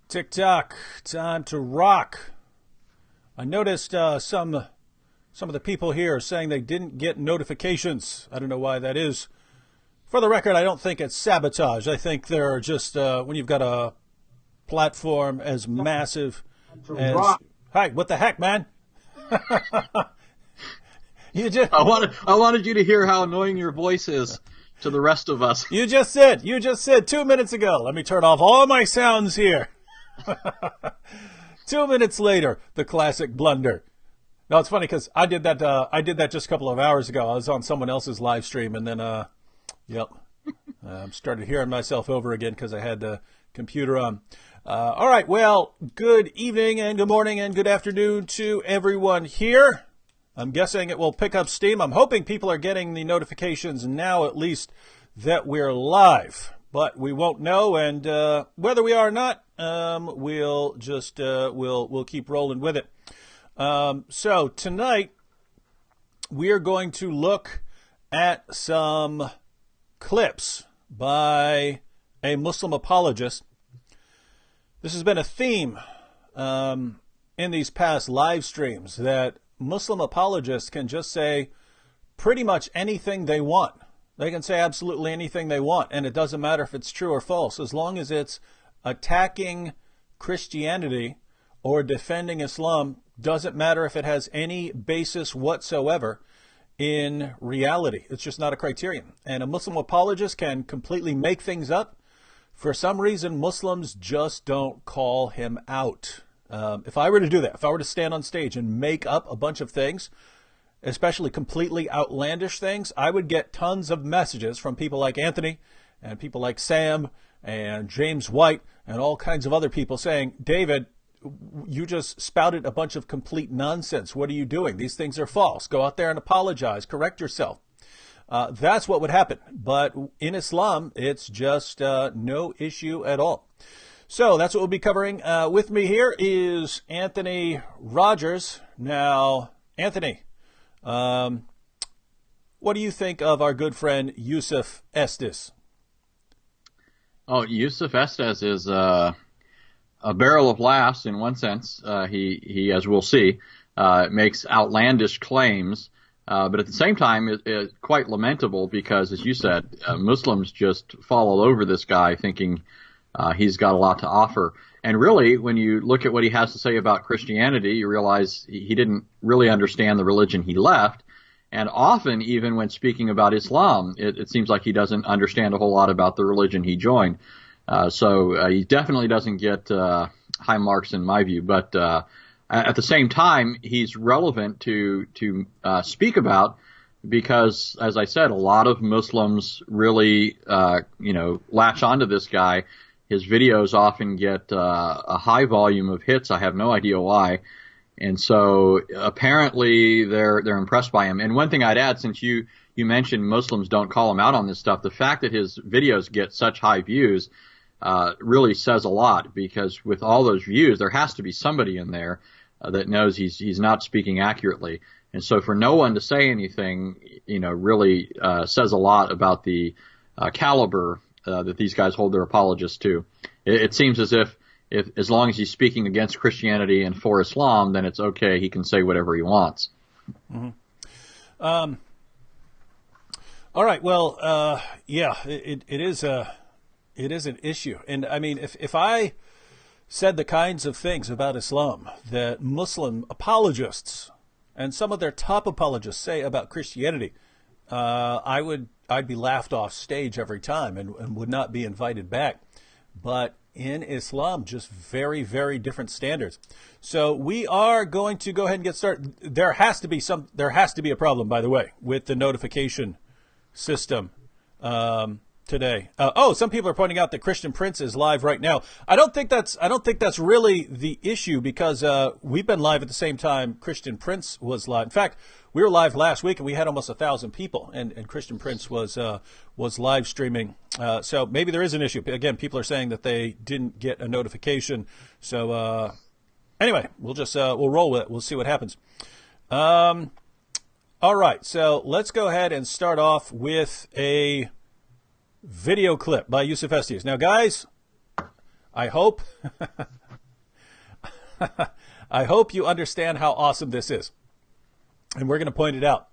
Tick-tock, time to rock. I noticed some of the people here are saying they didn't get notifications. I don't know why that is. For the record, I don't think it's sabotage. I think they're just, when you've got a platform as massive as... Hi, what the heck, man? You just... I wanted you to hear how annoying your voice is to the rest of us. You just said 2 minutes ago, let me turn off all my sounds here. 2 minutes later, the classic blunder. No, it's funny because I did that just a couple of hours ago. I was on someone else's live stream, and then, started hearing myself over again because I had the computer on. All right, well, good evening and good morning and good afternoon to everyone here. I'm guessing it will pick up steam. I'm hoping people are getting the notifications now, at least, that we're live. But we won't know, and whether we are or not, we'll just we'll keep rolling with it. So tonight we are going to look at some clips by a Muslim apologist. This has been a theme in these past live streams that Muslim apologists can just say pretty much anything they want. They can say absolutely anything they want, and it doesn't matter if it's true or false, as long as it's attacking Christianity or defending Islam. Doesn't matter if it has any basis whatsoever in reality. It's just not a criterion. And a Muslim apologist can completely make things up. For some reason, Muslims just don't call him out. If I were to do that, if I were to stand on stage and make up a bunch of things, especially completely outlandish things, I would get tons of messages from people like Anthony and people like Sam and James White and all kinds of other people saying, David, you just spouted a bunch of complete nonsense. What are you doing? These things are false. Go out there and apologize. Correct yourself. That's what would happen. But in Islam, it's just no issue at all. So that's what we'll be covering. With me here is Anthony Rogers. Now, Anthony, what do you think of our good friend Yusuf Estes? Oh, Yusuf Estes is a barrel of laughs in one sense. He, as we'll see, makes outlandish claims, but at the same time, it's quite lamentable because, as you said, Muslims just fall all over this guy thinking he's got a lot to offer. And really, when you look at what he has to say about Christianity, you realize he didn't really understand the religion he left. And often, even when speaking about Islam, it seems like he doesn't understand a whole lot about the religion he joined. So he definitely doesn't get high marks in my view. But at the same time, he's relevant to speak about because, as I said, a lot of Muslims really latch onto this guy. His videos often get a high volume of hits. I have no idea why. And so apparently they're impressed by him. And one thing I'd add, since you mentioned Muslims don't call him out on this stuff, the fact that his videos get such high views really says a lot, because with all those views, there has to be somebody in there that knows he's not speaking accurately. And so for no one to say anything, really says a lot about the caliber that these guys hold their apologists to. It seems as if as long as he's speaking against Christianity and for Islam, then it's okay. He can say whatever he wants. Mm-hmm. All right. Well, it is an issue. And I mean, if I said the kinds of things about Islam that Muslim apologists and some of their top apologists say about Christianity, I'd be laughed off stage every time and would not be invited back. But in Islam, just very, very different standards. So we are going to go ahead and get started. There has to be a problem, by the way, with the notification system today. Some people are pointing out that Christian Prince is live right now. I don't think that's really the issue, because we've been live at the same time Christian Prince was live. In fact, we were live last week and we had almost 1,000 people, and Christian Prince was live streaming. So maybe there is an issue. Again, people are saying that they didn't get a notification. So anyway, we'll roll with it. We'll see what happens. All right, so let's go ahead and start off with a video clip by Yusuf Estes. Now, guys, I hope I hope you understand how awesome this is. And we're going to point it out.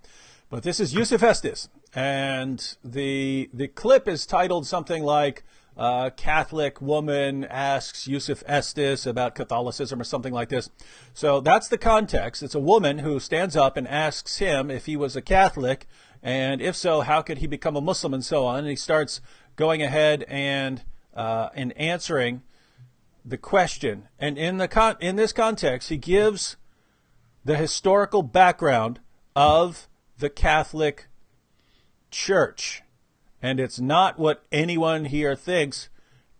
But this is Yusuf Estes, and the clip is titled something like Catholic woman asks Yusuf Estes about Catholicism or something like this. So that's the context. It's a woman who stands up and asks him if he was a Catholic, and if so, how could he become a Muslim, and so on. And he starts going ahead and answering the question. And in this context, he gives the historical background of the Catholic Church. And it's not what anyone here thinks.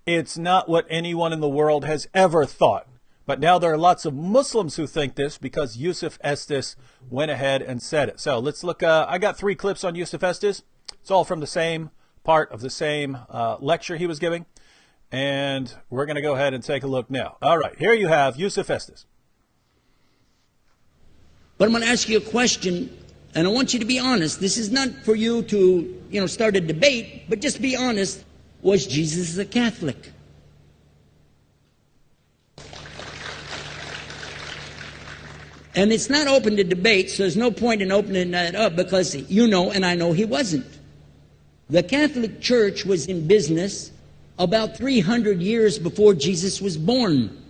It's not what anyone in the world has ever thought. But now there are lots of Muslims who think this because Yusuf Estes went ahead and said it. So let's look. I got 3 clips on Yusuf Estes. It's all from the same part of the same lecture he was giving. And we're going to go ahead and take a look now. All right, here you have Yusuf Estes. But I'm going to ask you a question, and I want you to be honest. This is not for you to, start a debate, but just be honest. Was Jesus a Catholic? And it's not open to debate, so there's no point in opening that up because you know and I know he wasn't. The Catholic Church was in business about 300 years before Jesus was born.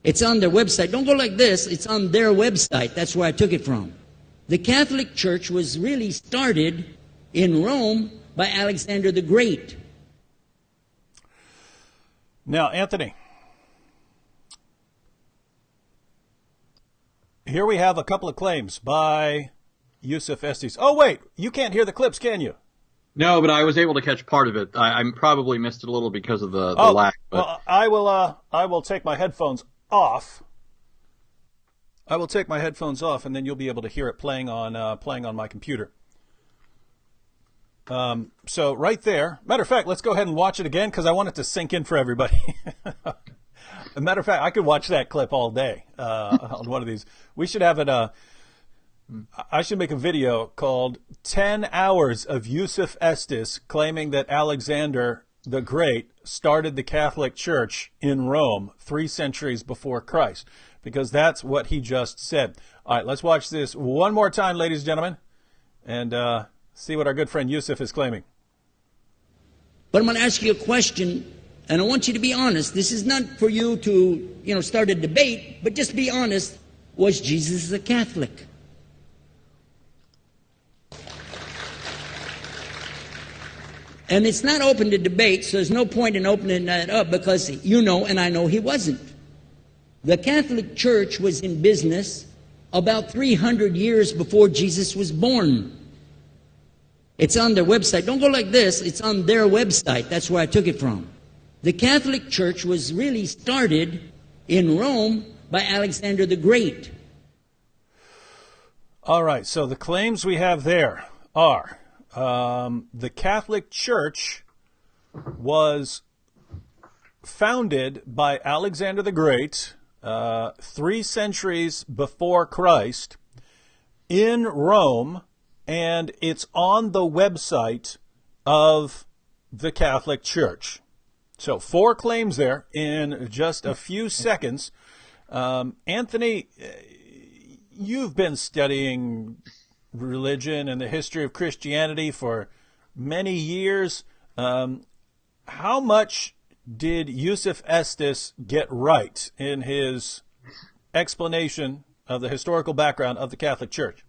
It's on their website. Don't go like this. It's on their website. That's where I took it from. The Catholic Church was really started in Rome by Alexander the Great. Now, Anthony, here we have a couple of claims by Yusuf Estes. Oh, wait, you can't hear the clips, can you? No, but I was able to catch part of it. I probably missed it a little because of the lag. But... Well, I will take my headphones off. I will take my headphones off, and then you'll be able to hear it playing on my computer. So right there. Matter of fact, let's go ahead and watch it again because I want it to sink in for everybody. As a matter of fact, I could watch that clip all day on one of these. We should have it. I should make a video called 10 Hours of Yusuf Estes claiming that Alexander the Great started the Catholic Church in Rome 3 centuries before Christ, because that's what he just said. All right, let's watch this one more time, ladies and gentlemen, and see what our good friend Yusuf is claiming. But I'm going to ask you a question, and I want you to be honest. This is not for you to, start a debate, but just be honest. Was Jesus a Catholic? And it's not open to debate, so there's no point in opening that up because you know and I know he wasn't. The Catholic Church was in business about 300 years before Jesus was born. It's on their website. Don't go like this. It's on their website. That's where I took it from. The Catholic Church was really started in Rome by Alexander the Great. All right, so the claims we have there are... the Catholic Church was founded by Alexander the Great 3 centuries before Christ in Rome, and it's on the website of the Catholic Church. So 4 claims there in just a few seconds. Anthony, you've been studying religion and the history of Christianity for many years. How much did Yusuf Estes get right in his explanation of the historical background of the Catholic Church?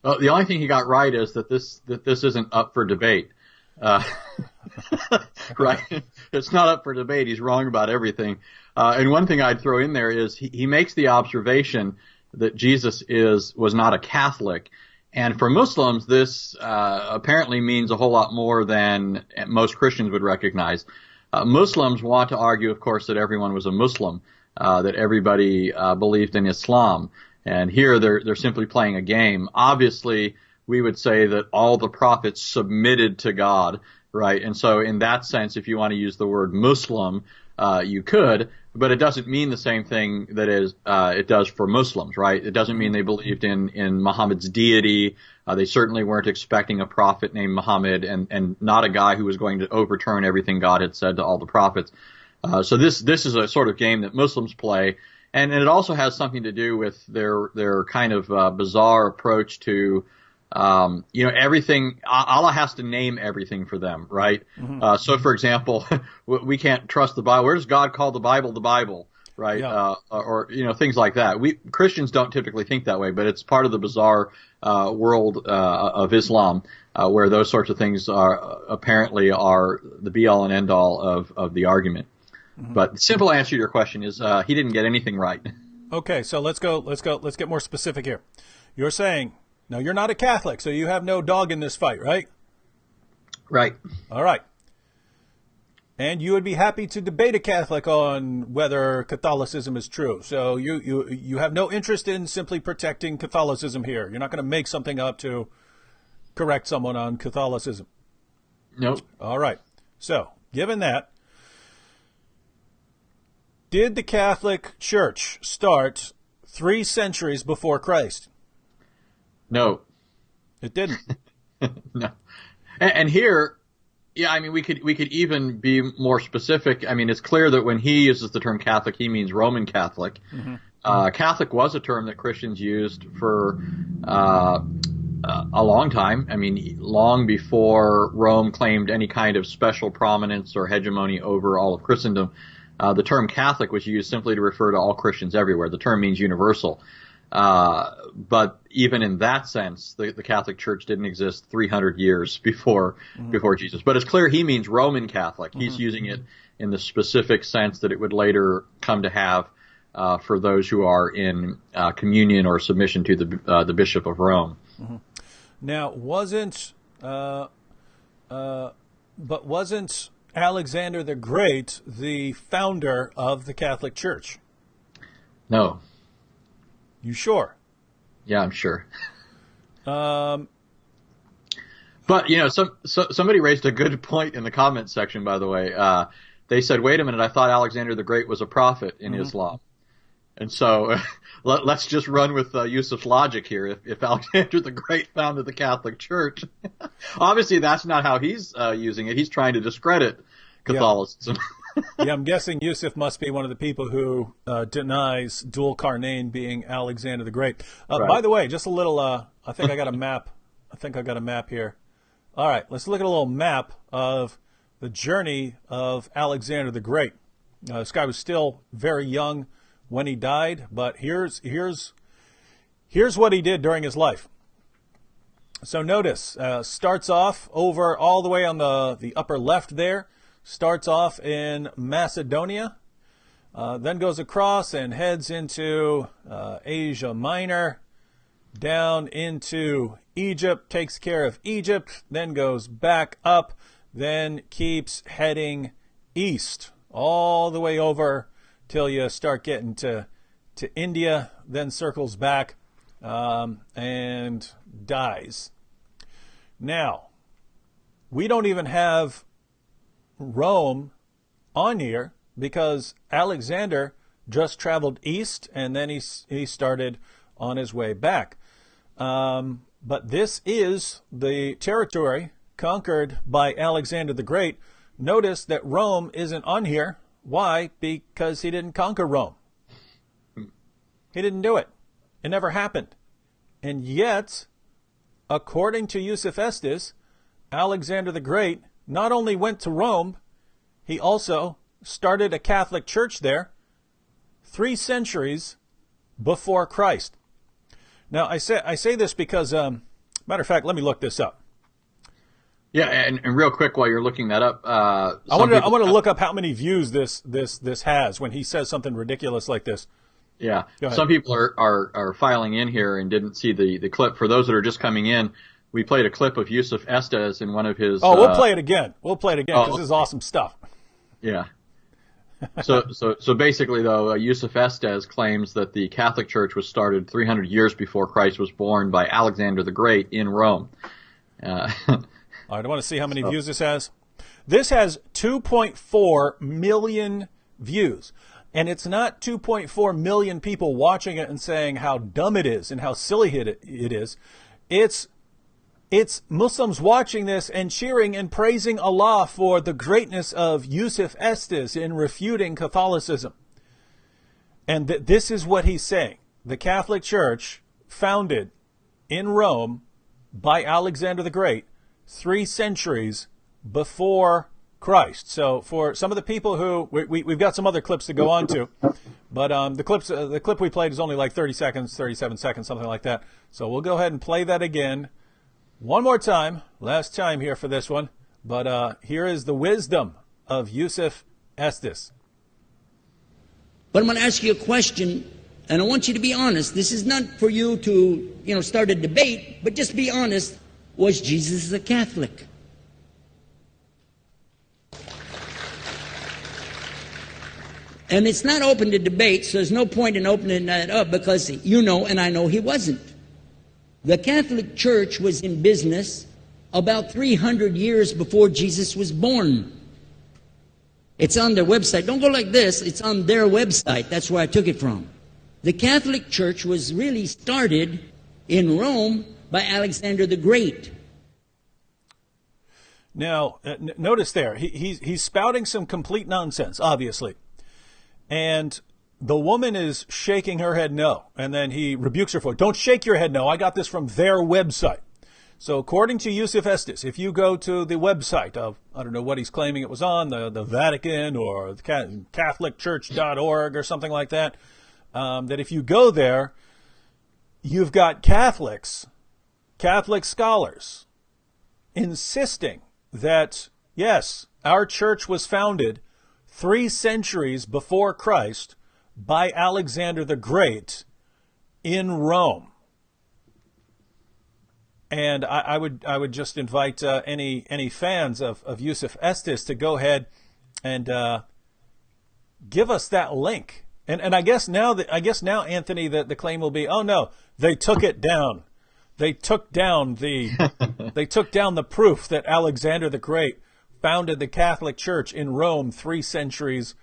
The only thing he got right is that this isn't up for debate. Right? It's not up for debate. He's wrong about everything. And one thing I'd throw in there is he makes the observation that Jesus was not a Catholic. And for Muslims, this apparently means a whole lot more than most Christians would recognize. Muslims want to argue, of course, that everyone was a Muslim, that everybody believed in Islam. And here they're simply playing a game. Obviously, we would say that all the prophets submitted to God, right? And so in that sense, if you want to use the word Muslim, you could, but it doesn't mean the same thing that it does for Muslims, right? It doesn't mean they believed in Muhammad's deity. They certainly weren't expecting a prophet named Muhammad and not a guy who was going to overturn everything God had said to all the prophets. So this is a sort of game that Muslims play, and it also has something to do with their kind of bizarre approach to everything. Allah has to name everything for them, right? Mm-hmm. So, for example, we can't trust the Bible. Where does God call the Bible the Bible? Right? Yeah. Or things like that. Christians don't typically think that way, but it's part of the bizarre world of Islam, where those sorts of things apparently are the be all and end all of the argument. Mm-hmm. But the simple answer to your question is he didn't get anything right. Okay, so let's get more specific here. You're saying, now you're not a Catholic, so you have no dog in this fight, right? Right. All right. And you would be happy to debate a Catholic on whether Catholicism is true. So you have no interest in simply protecting Catholicism here. You're not going to make something up to correct someone on Catholicism. Nope. All right. So, given that, did the Catholic Church start 3 centuries before Christ? No. It didn't. No. And here, yeah, I mean, we could even be more specific. I mean, it's clear that when he uses the term Catholic, he means Roman Catholic. Mm-hmm. Catholic was a term that Christians used for a long time. I mean, long before Rome claimed any kind of special prominence or hegemony over all of Christendom. The term Catholic was used simply to refer to all Christians everywhere. The term means universal. But even in that sense, the Catholic Church didn't exist 300 years before Jesus. But it's clear he means Roman Catholic. Mm-hmm. He's using it in the specific sense that it would later come to have for those who are in communion or submission to the Bishop of Rome. Mm-hmm. Now, wasn't Alexander the Great the founder of the Catholic Church? No. You sure? Yeah, I'm sure. But somebody raised a good point in the comments section. By the way, they said, "Wait a minute! I thought Alexander the Great was a prophet in mm-hmm. Islam." And so let's just run with Yusuf's logic here. If Alexander the Great founded the Catholic Church, obviously that's not how he's using it. He's trying to discredit Catholicism. Yeah. Yeah, I'm guessing Yusuf must be one of the people who denies Dul Qarnayn being Alexander the Great. Right. By the way, just a little, I think I got a map. I think I got a map here. All right, let's look at a little map of the journey of Alexander the Great. This guy was still very young when he died, but here's what he did during his life. So notice, starts off over all the way on the upper left there. Starts off in Macedonia, then goes across and heads into Asia Minor, down into Egypt, takes care of Egypt, then goes back up, then keeps heading east, all the way over till you start getting to India, then circles back and dies. Now, we don't even have Rome on here because Alexander just traveled east and then he started on his way back. But this is the territory conquered by Alexander the Great. Notice that Rome isn't on here. Why? Because he didn't conquer Rome. He didn't do it. It never happened. And yet, according to Yusuf Estes, Alexander the Great not only went to Rome, he also started a Catholic Church there 3 centuries before Christ. Now, I say this because, matter of fact, let me look this up. Yeah, and real quick while you're looking that up, I want to look up how many views this has when he says something ridiculous like this. Yeah, some people are filing in here and didn't see the clip. For those that are just coming in, we played a clip of Yusuf Estes in one of his. Oh, we'll play it again. We'll play it again because this is awesome stuff. Yeah. So basically, though, Yusuf Estes claims that the Catholic Church was started 300 years before Christ was born by Alexander the Great in Rome. All right, I want to see how many views this has. This has 2.4 million views. And it's not 2.4 million people watching it and saying how dumb it is and how silly it is. It's It's Muslims watching this and cheering and praising Allah for the greatness of Yusuf Estes in refuting Catholicism. And this is what he's saying. The Catholic Church, founded in Rome by Alexander the Great, 3 centuries before Christ. So for some of the people who, we've got some other clips to go on to, but the clip we played is only like 30 seconds, 37 seconds, something like that. So we'll go ahead and play that again. One more time, last time here for this one, but here is the wisdom of Yusuf Estes. But I'm going to ask you a question, and I want you to be honest. This is not for you to, start a debate, but just be honest. Was Jesus a Catholic? And it's not open to debate, so there's no point in opening that up because you know and I know he wasn't. The Catholic Church was in business about 300 years before Jesus was born. It's on their website. Don't go like this. It's on their website. That's where I took it from. The Catholic Church was really started in Rome by Alexander the Great. Now, notice there, he's spouting some complete nonsense, obviously. And the woman is shaking her head no. And then he rebukes her for it. Don't shake your head no. I got this from their website. So according to Yusuf Estes, if you go to the website of, I don't know what he's claiming it was on, the Vatican or the CatholicChurch.org or something like that, that if you go there, you've got Catholics, Catholic scholars, insisting that, yes, our church was founded 3 centuries before Christ by Alexander the Great in Rome. And I would just invite any fans of Yusuf Estes to go ahead and give us that link. And I guess now Anthony, the claim will be, oh no, they took it down. They took down the proof that Alexander the Great founded the Catholic Church in Rome 3 centuries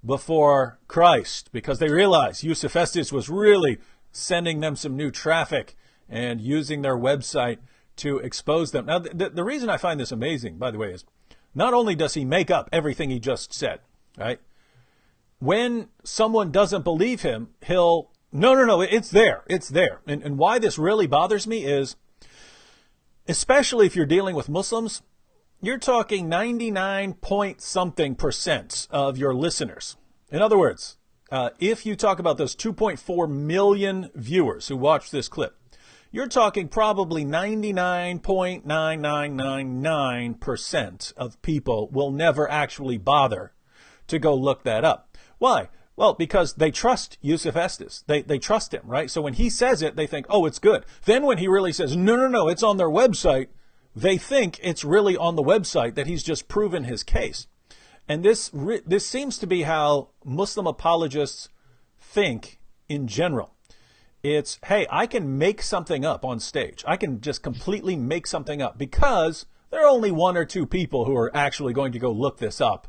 before Christ, because they realized Yusuf Estes was really sending them some new traffic and using their website to expose them. Now, the reason I find this amazing, by the way, is not only does he make up everything he just said, right? When someone doesn't believe him, he'll, no, it's there. And why this really bothers me is, especially if you're dealing with Muslims, you're talking 99-point-something% of your listeners. In other words, if you talk about those 2.4 million viewers who watched this clip, you're talking probably 99.9999% of people will never actually bother to go look that up. Why? Well, because they trust Yusuf Estes. They trust him, right? So when he says it, they think, oh, it's good. Then when he really says, no, it's on their website, they think it's really on the website, that he's just proven his case. And this seems to be how Muslim apologists think in general. It's, hey, I can make something up on stage. I can just completely make something up because there are only 1 or 2 people who are actually going to go look this up.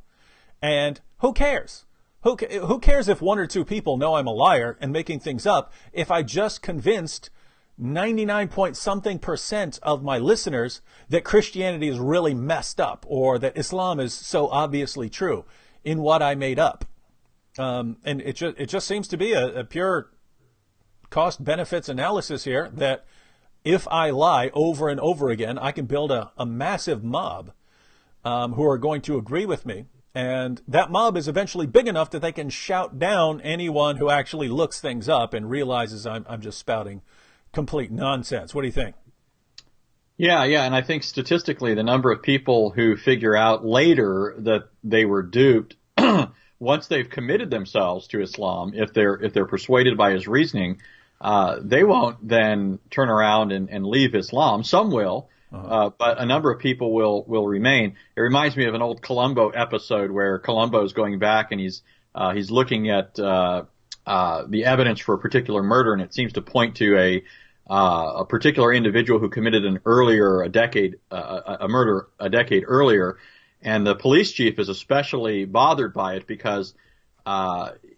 And who cares? Who cares if 1 or 2 people know I'm a liar and making things up if I just convinced 99-point-something% of my listeners that Christianity is really messed up, or that Islam is so obviously true in what I made up. And it just seems to be a pure cost benefits analysis here, that if I lie over and over again, I can build a massive mob who are going to agree with me. And that mob is eventually big enough that they can shout down anyone who actually looks things up and realizes I'm just spouting complete nonsense. What do you think? Yeah, and I think statistically the number of people who figure out later that they were duped once they've committed themselves to Islam, if they're persuaded by his reasoning, they won't then turn around and leave Islam. Some will, but a number of people will remain. It reminds me of an old Columbo episode where Columbo is going back and he's looking at the evidence for a particular murder, and it seems to point to a particular individual who committed a murder a decade earlier, and the police chief is especially bothered by it because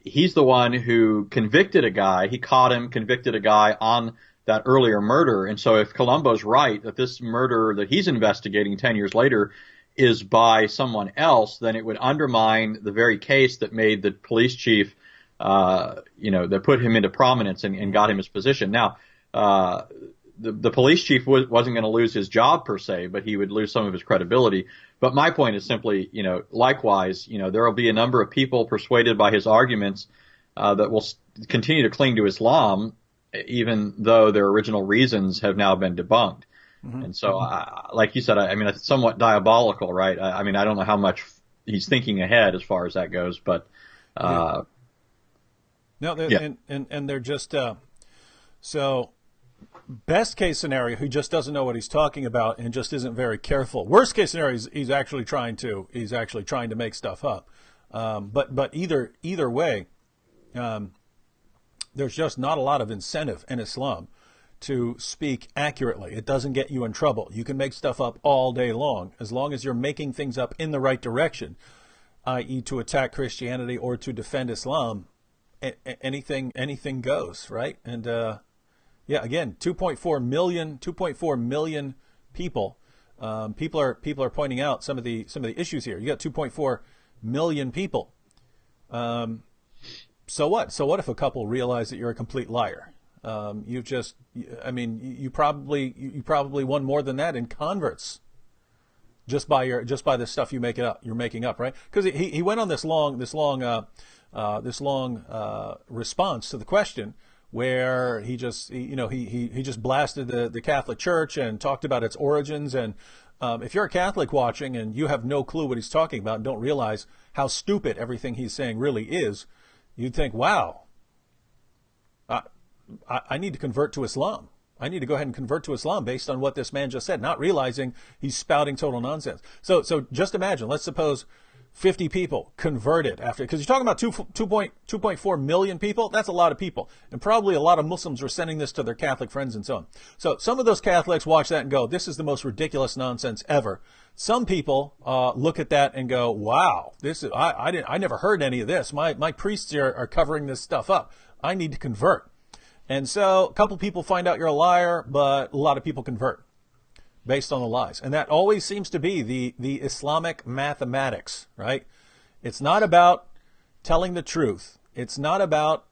he's the one who convicted a guy. He caught him, convicted a guy on that earlier murder. And so if Colombo's right that this murder that he's investigating 10 years later is by someone else, then it would undermine the very case that made the police chief, that put him into prominence and got him his position. Now, the police chief wasn't going to lose his job per se, but he would lose some of his credibility. But my point is simply, likewise, there will be a number of people persuaded by his arguments that will continue to cling to Islam, even though their original reasons have now been debunked. Mm-hmm. And so, like you said, it's somewhat diabolical, right? I don't know how much he's thinking ahead as far as that goes, but no, and they're just so. Best case scenario, he just doesn't know what he's talking about and just isn't very careful. Worst case scenario, he's actually trying to make stuff up. But either way, there's just not a lot of incentive in Islam to speak accurately. It doesn't get you in trouble. You can make stuff up all day long as you're making things up in the right direction, i.e., to attack Christianity or to defend Islam. Anything goes, right? And yeah, again, 2.4 million people. People are pointing out some of the issues here. You got 2.4 million people. So what? So what if a couple realize that you're a complete liar? You probably won more than that in converts just by the stuff you're making up, right? Because he went on this long response to the question, where he just blasted the Catholic Church and talked about its origins. And if you're a Catholic watching and you have no clue what he's talking about and don't realize how stupid everything he's saying really is, you'd think, wow, I need to convert to Islam. I need to go ahead and convert to Islam based on what this man just said, not realizing he's spouting total nonsense. So just imagine, let's suppose 50 people converted after, because you're talking about 2.4 million people. That's a lot of people. And probably a lot of Muslims were sending this to their Catholic friends and so on. So some of those Catholics watch that and go, this is the most ridiculous nonsense ever. Some people look at that and go, wow, I never heard any of this. My priests are covering this stuff up. I need to convert. And so a couple people find out you're a liar, but a lot of people convert based on the lies. And that always seems to be the Islamic mathematics, right? It's not about telling the truth. It's not about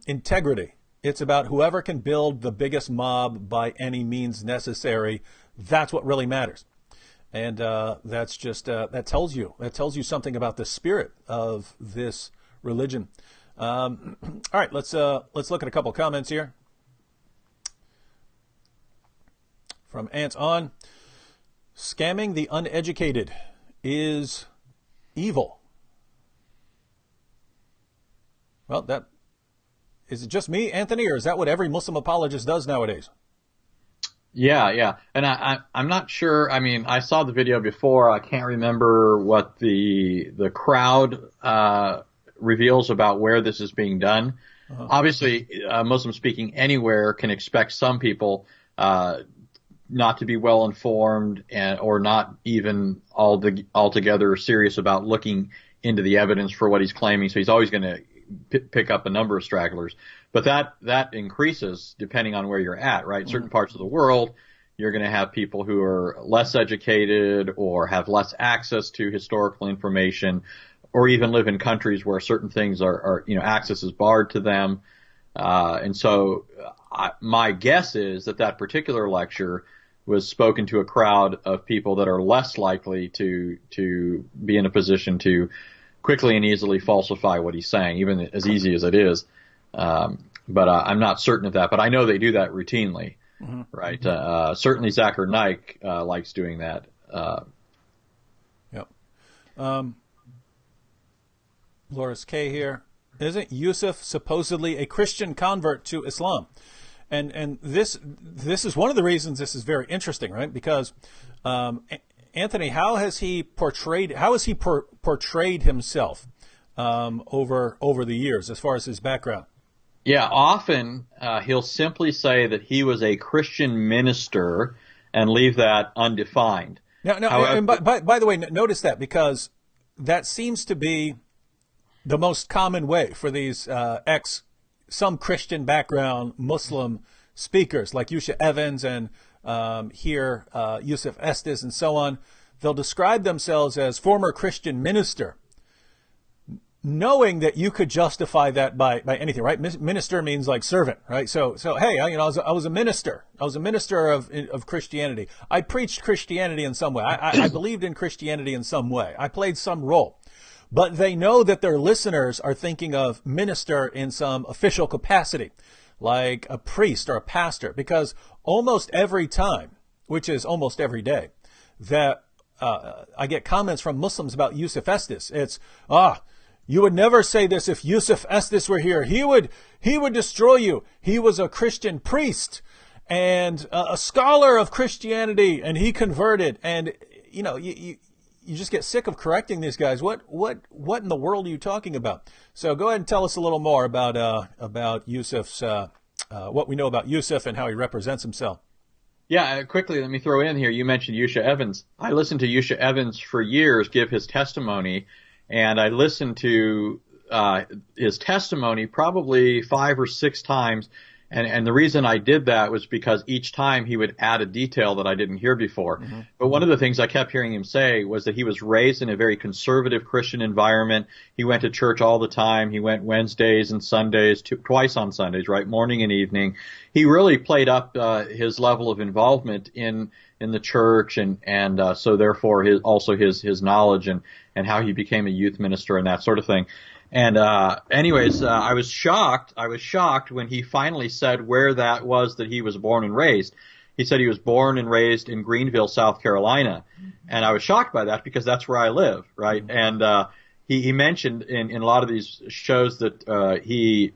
integrity. It's about whoever can build the biggest mob by any means necessary. That's what really matters. And that's just that tells you something about the spirit of this religion. All right, let's look at a couple comments here. From Ants On, scamming the uneducated is evil. Well, is it just me, Anthony, or is that what every Muslim apologist does nowadays? Yeah. And I'm not sure. I mean, I saw the video before. I can't remember what the crowd reveals about where this is being done. Uh-huh. Obviously, Muslim speaking anywhere can expect some people not to be well informed or not even altogether serious about looking into the evidence for what he's claiming. So he's always going to pick up a number of stragglers. But that increases depending on where you're at, right? Mm-hmm. Certain parts of the world, you're going to have people who are less educated or have less access to historical information, or even live in countries where certain things are access is barred to them. And so my guess is that particular lecture was spoken to a crowd of people that are less likely to be in a position to quickly and easily falsify what he's saying, even as easy as it is. But I'm not certain of that. But I know they do that routinely, mm-hmm. right? Certainly Zachar Naik likes doing that. Yep. Loris K here. Isn't Yusuf supposedly a Christian convert to Islam? And this is one of the reasons this is very interesting, right? Because Anthony, how has he portrayed himself over the years as far as his background? Yeah, often he'll simply say that he was a Christian minister and leave that undefined. Now, however, and by the way, notice that, because that seems to be the most common way for these some Christian background Muslim speakers like Yusuf Evans and Yusuf Estes and so on, they'll describe themselves as former Christian minister, knowing that you could justify that by anything, right? Minister means like servant, right? So hey, I was a minister. I was a minister of Christianity. I preached Christianity in some way. I believed in Christianity in some way. I played some role. But they know that their listeners are thinking of minister in some official capacity, like a priest or a pastor, because almost every time, which is almost every day, that I get comments from Muslims about Yusuf Estes, it's, you would never say this if Yusuf Estes were here. He would destroy you. He was a Christian priest and a scholar of Christianity, and he converted. And you just get sick of correcting these guys. What in the world are you talking about? So go ahead and tell us a little more about Yusuf's what we know about Yusuf and how he represents himself. Yeah, quickly, let me throw in here. You mentioned Yusuf Evans. I listened to Yusuf Evans for years give his testimony, and I listened to his testimony probably 5 or 6 times. And the reason I did that was because each time he would add a detail that I didn't hear before. Mm-hmm. But one of the things I kept hearing him say was that he was raised in a very conservative Christian environment. He went to church all the time. He went Wednesdays and Sundays, twice on Sundays, right, morning and evening. He really played up his level of involvement in the church, and so therefore his knowledge and how he became a youth minister and that sort of thing. And I was shocked. I was shocked when he finally said where that was that he was born and raised. He said he was born and raised in Greenville, South Carolina. And I was shocked by that because that's where I live, right? And he mentioned in a lot of these shows that he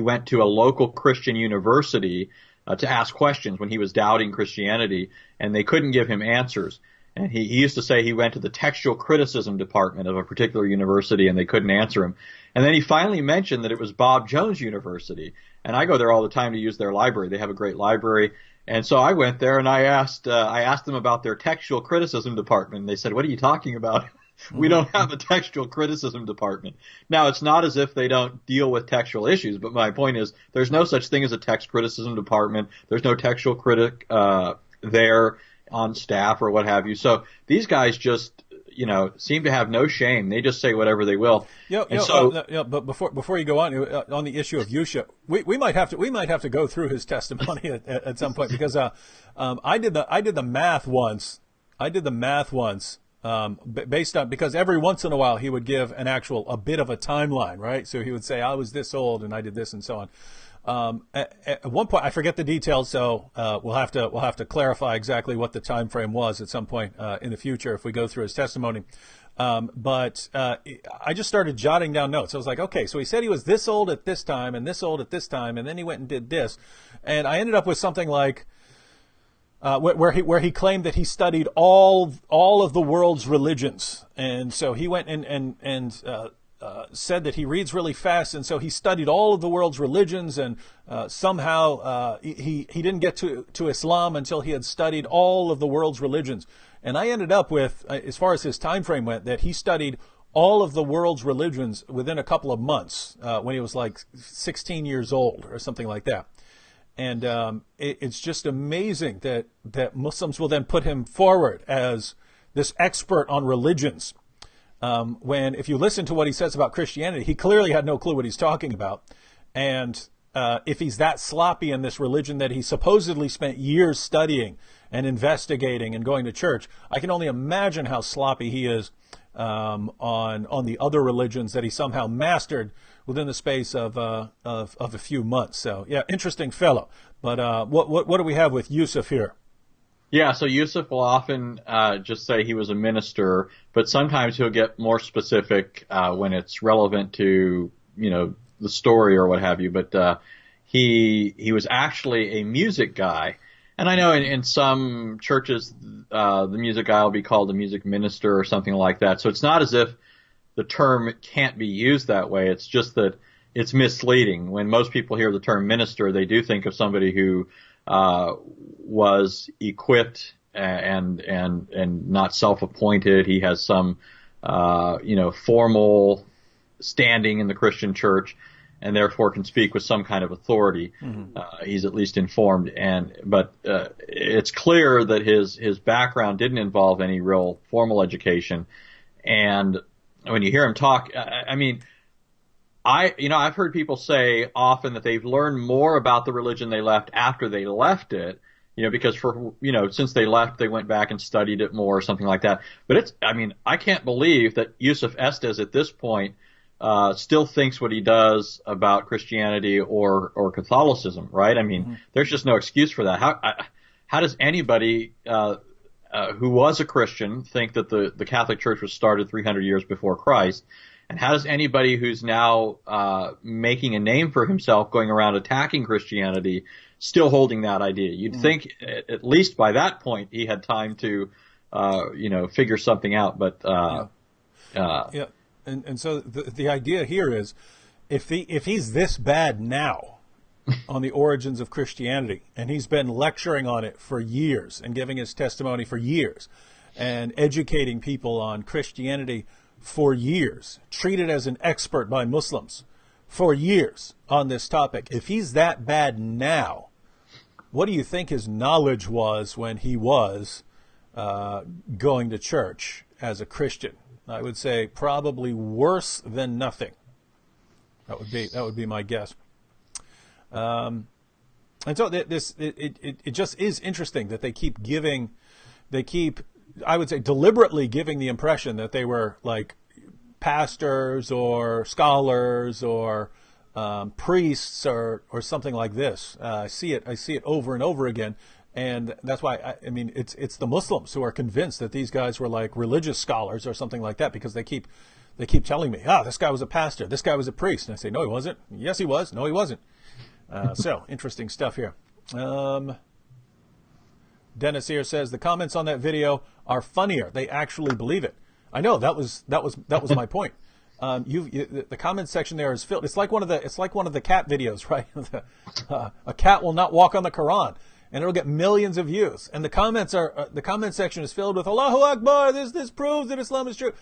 went to a local Christian university to ask questions when he was doubting Christianity, and they couldn't give him answers. And he used to say he went to the textual criticism department of a particular university and they couldn't answer him. And then he finally mentioned that it was Bob Jones University. And I go there all the time to use their library. They have a great library. And so I went there and I asked them about their textual criticism department. And they said, "What are you talking about? We don't have a textual criticism department." Now, it's not as if they don't deal with textual issues, but my point is there's no such thing as a text criticism department. There's no textual critic there on staff or what have you. So these guys just, seem to have no shame. They just say whatever they will. But before you go on the issue of Yusuf, we might have to go through his testimony at some point, because I did the math once. Based on, because every once in a while he would give a bit of a timeline, right? So he would say, I was this old and I did this and so on. At one point, I forget the details, so we'll have to clarify exactly what the time frame was at some point in the future if we go through his testimony. But I just started jotting down notes. I was like, okay, so he said he was this old at this time and this old at this time, and then he went and did this, and I ended up with something like where he claimed that he studied all of the world's religions, and so he went and said that he reads really fast, and so he studied all of the world's religions, and somehow he didn't get to Islam until he had studied all of the world's religions. And I ended up with, as far as his time frame went, that he studied all of the world's religions within a couple of months when he was like 16 years old or something like that. And it's just amazing that Muslims will then put him forward as this expert on religions. When, if you listen to what he says about Christianity, he clearly had no clue what he's talking about. And if he's that sloppy in this religion that he supposedly spent years studying and investigating and going to church, I can only imagine how sloppy he is on the other religions that he somehow mastered within the space of a few months. So, yeah, interesting fellow. But what do we have with Yusuf here? Yeah, so Yusuf will often just say he was a minister, but sometimes he'll get more specific when it's relevant to, the story or what have you. But he was actually a music guy. And I know in some churches the music guy will be called a music minister or something like that. So it's not as if the term can't be used that way. It's just that it's misleading. When most people hear the term minister, they do think of somebody who was equipped and not self-appointed. He has some, formal standing in the Christian church. and therefore can speak with some kind of authority. He's at least informed, but it's clear that his background didn't involve any real formal education. And when you hear him talk, I mean, I've heard people say often that they've learned more about the religion they left after they left it, because since they left, they went back and studied it more or something like that. But I can't believe that Yusuf Estes at this point still thinks what he does about Christianity or Catholicism, right? I mean, there's just no excuse for that. How does anybody who was a Christian think that the Catholic Church was started 300 years before Christ? And how does anybody who's now making a name for himself, going around attacking Christianity, still holding that idea? You'd think at least by that point he had time to, figure something out. But yeah. And so the idea here is, if he's this bad now on the origins of Christianity, and he's been lecturing on it for years and giving his testimony for years and educating people on Christianity for years, treated as an expert by Muslims for years on this topic, if he's that bad now, what do you think his knowledge was when he was going to church as a Christian? I would say probably worse than nothing. That would be my guess. And so it just is interesting that they keep, I would say, deliberately giving the impression that they were like pastors or scholars or priests or something like this. I see it over and over again. And that's why, it's the Muslims who are convinced that these guys were like religious scholars or something like that, because they keep telling me, this guy was a pastor, this guy was a priest. And I say, no, he wasn't. Yes, he was. No, he wasn't. So interesting stuff here. Dennis here says the comments on that video are funnier. They actually believe it. I know, that was my point. The comment section there is filled. It's like one of the cat videos, right? A cat will not walk on the Quran, and it'll get millions of views. And the comment section is filled with Allahu Akbar. This proves that Islam is true.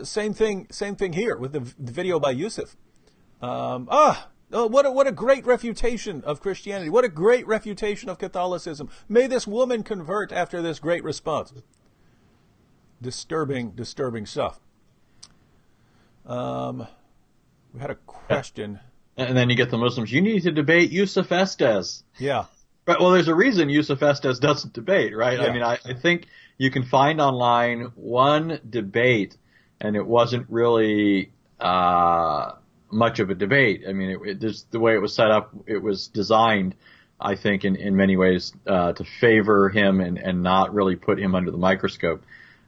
Same thing here with the video by Yusuf. What a great refutation of Christianity. What a great refutation of Catholicism. May this woman convert after this great response. Disturbing stuff. We had a question. And then you get the Muslims, you need to debate Yusuf Estes. Yeah. But, well, there's a reason Yusuf Estes doesn't debate, right? Yeah. I think you can find online one debate, and it wasn't really much of a debate. Just the way it was set up, it was designed, I think, in many ways to favor him and not really put him under the microscope.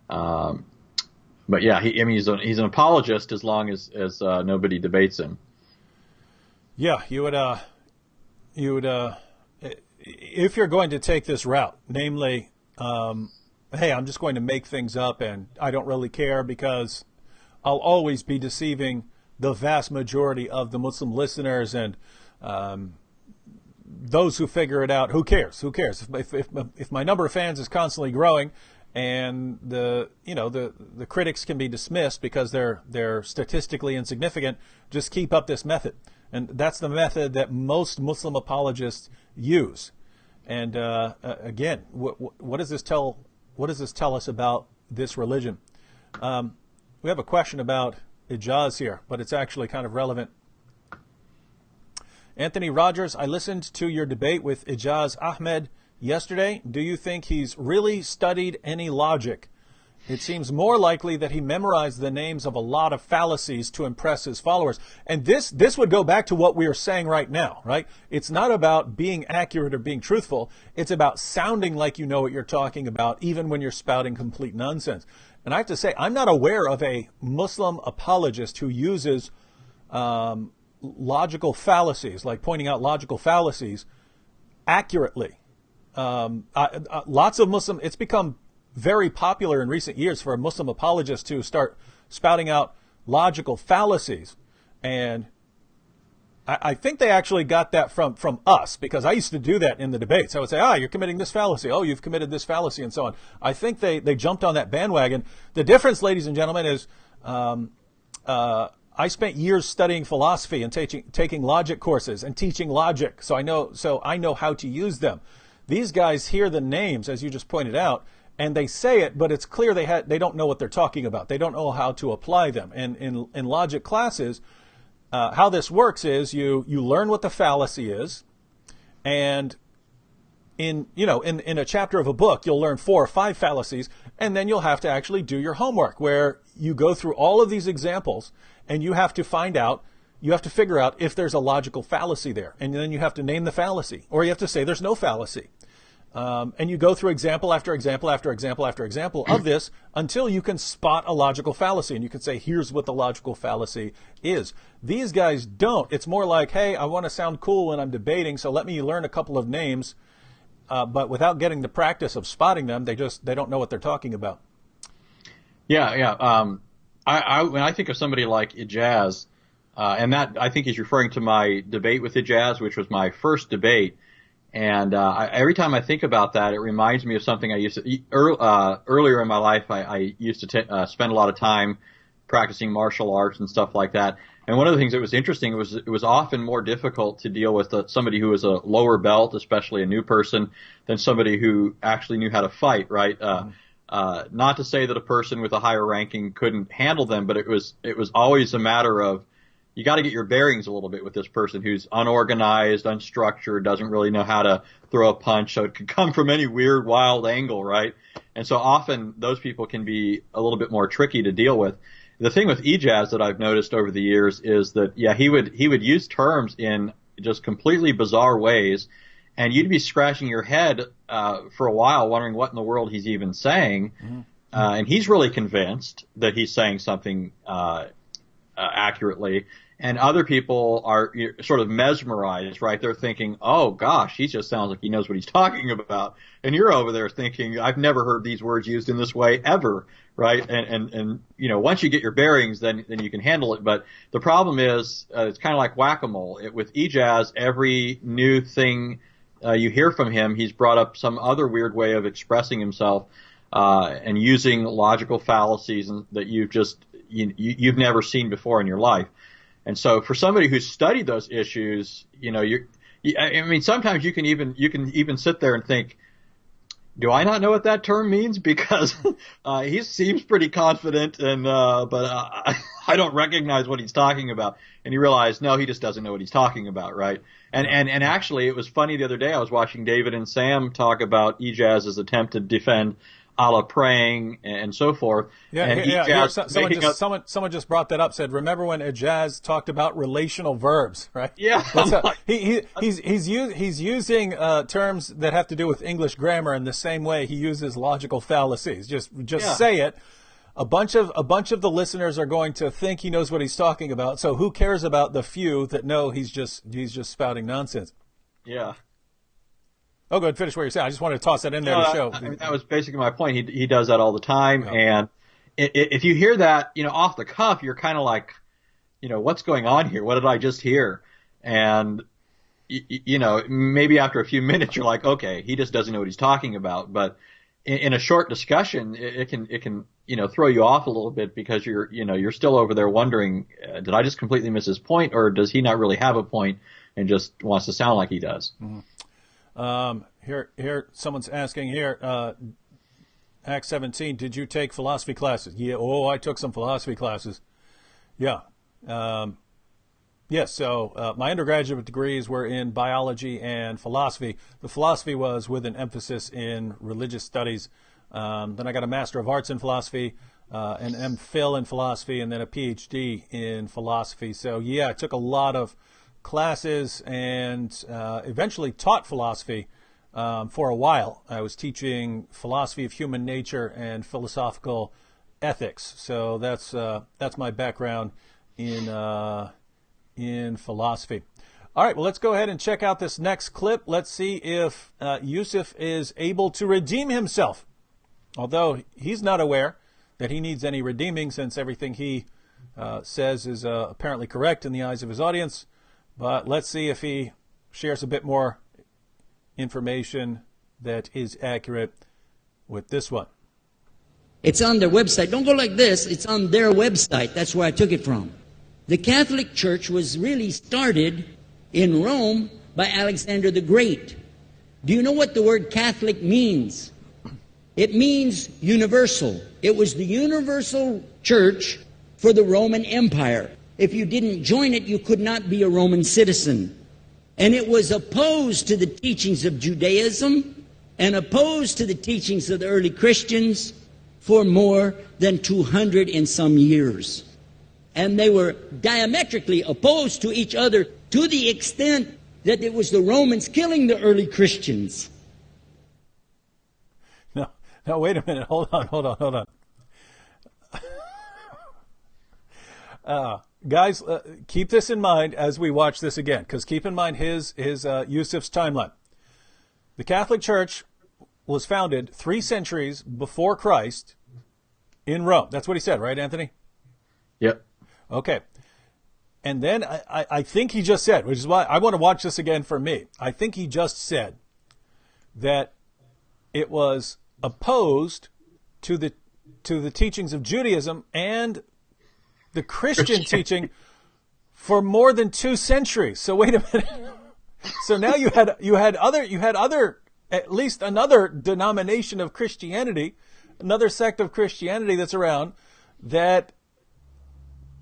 But yeah, he's an apologist as long as nobody debates him. Yeah, you would if you're going to take this route, namely, hey, I'm just going to make things up and I don't really care because I'll always be deceiving the vast majority of the Muslim listeners, and those who figure it out, who cares? If my number of fans is constantly growing, and the critics can be dismissed because they're statistically insignificant, just keep up this method. And that's the method that most Muslim apologists use. And again, what does this tell us about this religion? We have a question about Ijaz here, but it's actually kind of relevant. Anthony Rogers, I listened to your debate with Ijaz Ahmed yesterday. Do you think he's really studied any logic? It seems more likely that he memorized the names of a lot of fallacies to impress his followers. And this would go back to what we are saying right now, right? It's not about being accurate or being truthful. It's about sounding like you know what you're talking about, even when you're spouting complete nonsense. And I have to say, I'm not aware of a Muslim apologist who uses logical fallacies, like pointing out logical fallacies, accurately. Lots of Muslim, it's become very popular in recent years for a Muslim apologist to start spouting out logical fallacies. And I think they actually got that from us, because I used to do that in the debates. I would say, you're committing this fallacy. Oh, you've committed this fallacy, and so on. I think they jumped on that bandwagon. The difference, ladies and gentlemen, is I spent years studying philosophy and taking logic courses and teaching logic, so I know how to use them. These guys hear the names, as you just pointed out, and they say it, but it's clear they don't know what they're talking about. They don't know how to apply them. And in logic classes, how this works is you learn what the fallacy is, and in a chapter of a book, you'll learn 4 or 5 fallacies, and then you'll have to actually do your homework, where you go through all of these examples, and you have to figure out if there's a logical fallacy there, and then you have to name the fallacy, or you have to say there's no fallacy. And you go through example after example after example after example of this until you can spot a logical fallacy, and you can say, here's what the logical fallacy is. These guys don't. It's more like, hey, I want to sound cool when I'm debating, so let me learn a couple of names, but without getting the practice of spotting them, they don't know what they're talking about. Yeah. When I think of somebody like Ijaz, and that I think he's referring to my debate with Ijaz, which was my first debate. And every time I think about that, it reminds me of something I used to earlier in my life. I used to spend a lot of time practicing martial arts and stuff like that. And one of the things that was interesting was it was often more difficult to deal with somebody who was a lower belt, especially a new person, than somebody who actually knew how to fight. Right? Not to say that a person with a higher ranking couldn't handle them, but it was always a matter of, you got to get your bearings a little bit with this person who's unorganized, unstructured, doesn't really know how to throw a punch, so it could come from any weird, wild angle, right? And so often those people can be a little bit more tricky to deal with. The thing with Ijaz that I've noticed over the years is that, yeah, he would use terms in just completely bizarre ways, and you'd be scratching your head for a while wondering what in the world he's even saying. Mm-hmm. And he's really convinced that he's saying something accurately, and other people are sort of mesmerized, right? They're thinking, oh gosh, he just sounds like he knows what he's talking about, and you're over there thinking, I've never heard these words used in this way ever, right? And once you get your bearings, then you can handle it. But the problem is, it's kind of like whack-a-mole. With Ijaz, every new thing you hear from him, he's brought up some other weird way of expressing himself, and using logical fallacies that you've never seen before in your life. And so for somebody who's studied those issues, sometimes you can even sit there and think, do I not know what that term means? Because he seems pretty confident, but I don't recognize what he's talking about. And you realize, no, he just doesn't know what he's talking about, right? And actually, it was funny the other day. I was watching David and Sam talk about Ijaz's attempt to defend Allah praying and so forth. Someone just brought that up. Said, remember when Ijaz talked about relational verbs, right? Yeah. He's using terms that have to do with English grammar in the same way he uses logical fallacies. Just say it. A bunch of the listeners are going to think he knows what he's talking about. So who cares about the few that know he's just spouting nonsense? Yeah. Oh, go ahead, finish what you're saying. I just wanted to toss that in there to show. That was basically my point. He does that all the time. Yeah. And if you hear that, off the cuff, you're kind of like, what's going on here? What did I just hear? And, maybe after a few minutes, you're like, okay, he just doesn't know what he's talking about. But in a short discussion, it can throw you off a little bit, because you're still over there wondering, did I just completely miss his point, or does he not really have a point and just wants to sound like he does? Mm-hmm. Here, someone's asking here, Acts 17, did you take philosophy classes? Yeah. Oh, I took some philosophy classes. Yeah. Yes. So, my undergraduate degrees were in biology and philosophy. The philosophy was with an emphasis in religious studies. Then I got a Master of Arts in philosophy, an MPhil in philosophy, and then a PhD in philosophy. So, yeah, I took a lot of classes and eventually taught philosophy for a while. I was teaching philosophy of human nature and philosophical ethics. So that's my background in philosophy. All right, well, let's go ahead and check out this next clip. Let's see if Yusuf is able to redeem himself, although he's not aware that he needs any redeeming, since everything he says is apparently correct in the eyes of his audience. But let's see if he shares a bit more information that is accurate with this one. It's on their website. Don't go like this. It's on their website. That's where I took it from. The Catholic Church was really started in Rome by Alexander the Great. Do you know what the word Catholic means? It means universal. It was the universal church for the Roman Empire. If you didn't join it, you could not be a Roman citizen. And it was opposed to the teachings of Judaism and opposed to the teachings of the early Christians for more than 200 and some years. And they were diametrically opposed to each other to the extent that it was the Romans killing the early Christians. No, wait a minute. Hold on. Guys, keep this in mind as we watch this again, because keep in mind his Yusuf's timeline. The Catholic Church was founded 3 centuries before Christ in Rome. That's what he said, right, Anthony? Yep. Okay. And then I think he just said, which is why I want to watch this again for me. I think he just said that it was opposed to the teachings of Judaism and the Christian teaching for more than 2 centuries. So wait a minute. So now you had other at least another denomination of Christianity, another sect of Christianity that's around that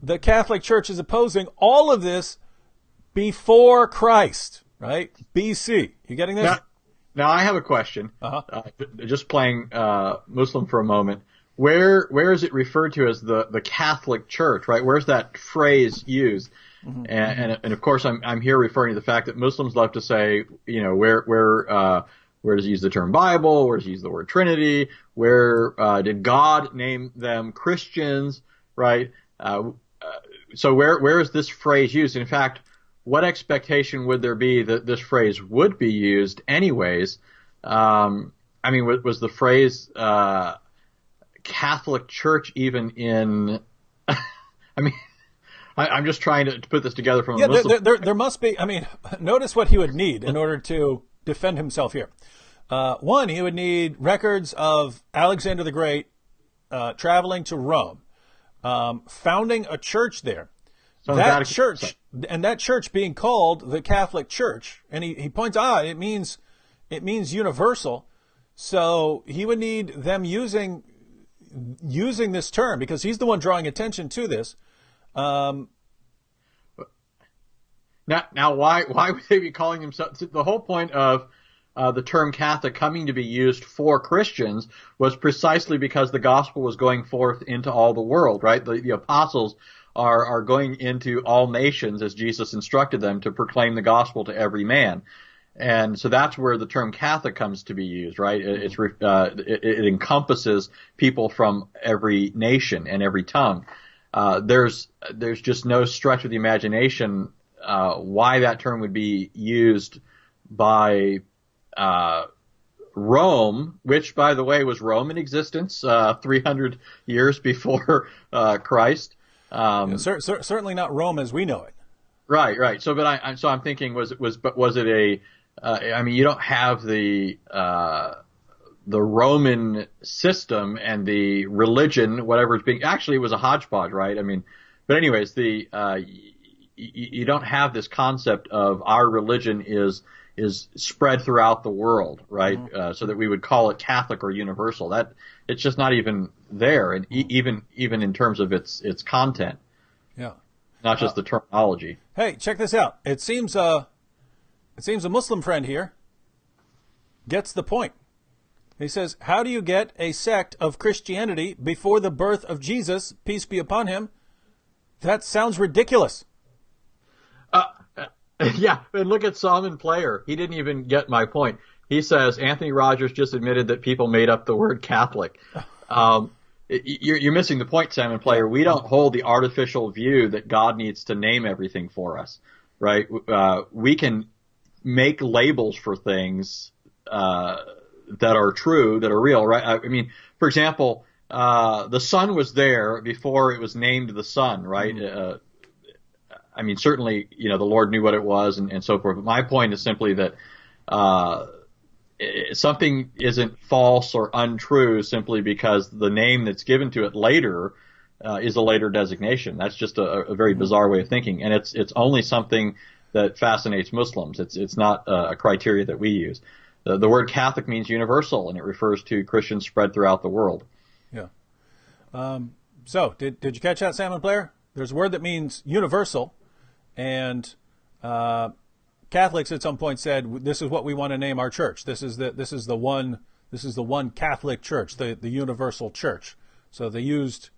the Catholic Church is opposing. All of this before Christ, right? BC. You getting this? Now I have a question. Just playing Muslim for a moment. Where is it referred to as the Catholic Church, right? Where's that phrase used? Mm-hmm. And of course I'm here referring to the fact that Muslims love to say, you know, where does he use the term Bible? Where does he use the word Trinity? Where did God name them Christians, right? So where is this phrase used? In fact, what expectation would there be that this phrase would be used anyways? I mean, was the phrase Catholic Church even in? I mean, I'm just trying to put this together from a Muslim. There must be. I mean, notice what he would need in order to defend himself here. One, he would need records of Alexander the Great traveling to Rome, founding a church there. So that church being called the Catholic Church, and he points out it means universal. So he would need them using this term because he's the one drawing attention to this. Now, why would they be calling themselves? The whole point of the term Catholic coming to be used for Christians was precisely because the gospel was going forth into all the world, right? The apostles are going into all nations as Jesus instructed them to proclaim the gospel to every man. And so that's where the term Catholic comes to be used, right? It encompasses people from every nation and every tongue. There's just no stretch of the imagination why that term would be used by Rome, which, by the way, was Rome in existence 300 years before Christ. Certainly not Rome as we know it. Right. So, I'm thinking, was it a? I mean, you don't have the Roman system and the religion, whatever it's being. Actually, it was a hodgepodge, right? I mean, but anyways, you don't have this concept of our religion is spread throughout the world, right? Mm-hmm. So that we would call it Catholic or universal. That it's just not even there, and even in terms of its content. Yeah, not just the terminology. Hey, check this out. It seems a Muslim friend here gets the point. He says, "How do you get a sect of Christianity before the birth of Jesus, peace be upon him? That sounds ridiculous." Yeah, and look at Salmon Player. He didn't even get my point. He says Anthony Rogers just admitted that people made up the word Catholic. You're missing the point, Salmon Player. We don't hold the artificial view that God needs to name everything for us, right? We can make labels for things that are true, that are real, right? I mean, for example, the sun was there before it was named the sun, right? Mm-hmm. I mean, certainly, the Lord knew what it was and so forth. But my point is simply that something isn't false or untrue simply because the name that's given to it later is a later designation. That's just a very bizarre way of thinking, and it's only something that fascinates Muslims. It's not a criteria that we use. The word Catholic means universal, and it refers to Christians spread throughout the world. Yeah. So did you catch that, Salmon Player? There's a word that means universal, and Catholics at some point said, "This is what we want to name our church. This is the one Catholic church, the universal church." So they used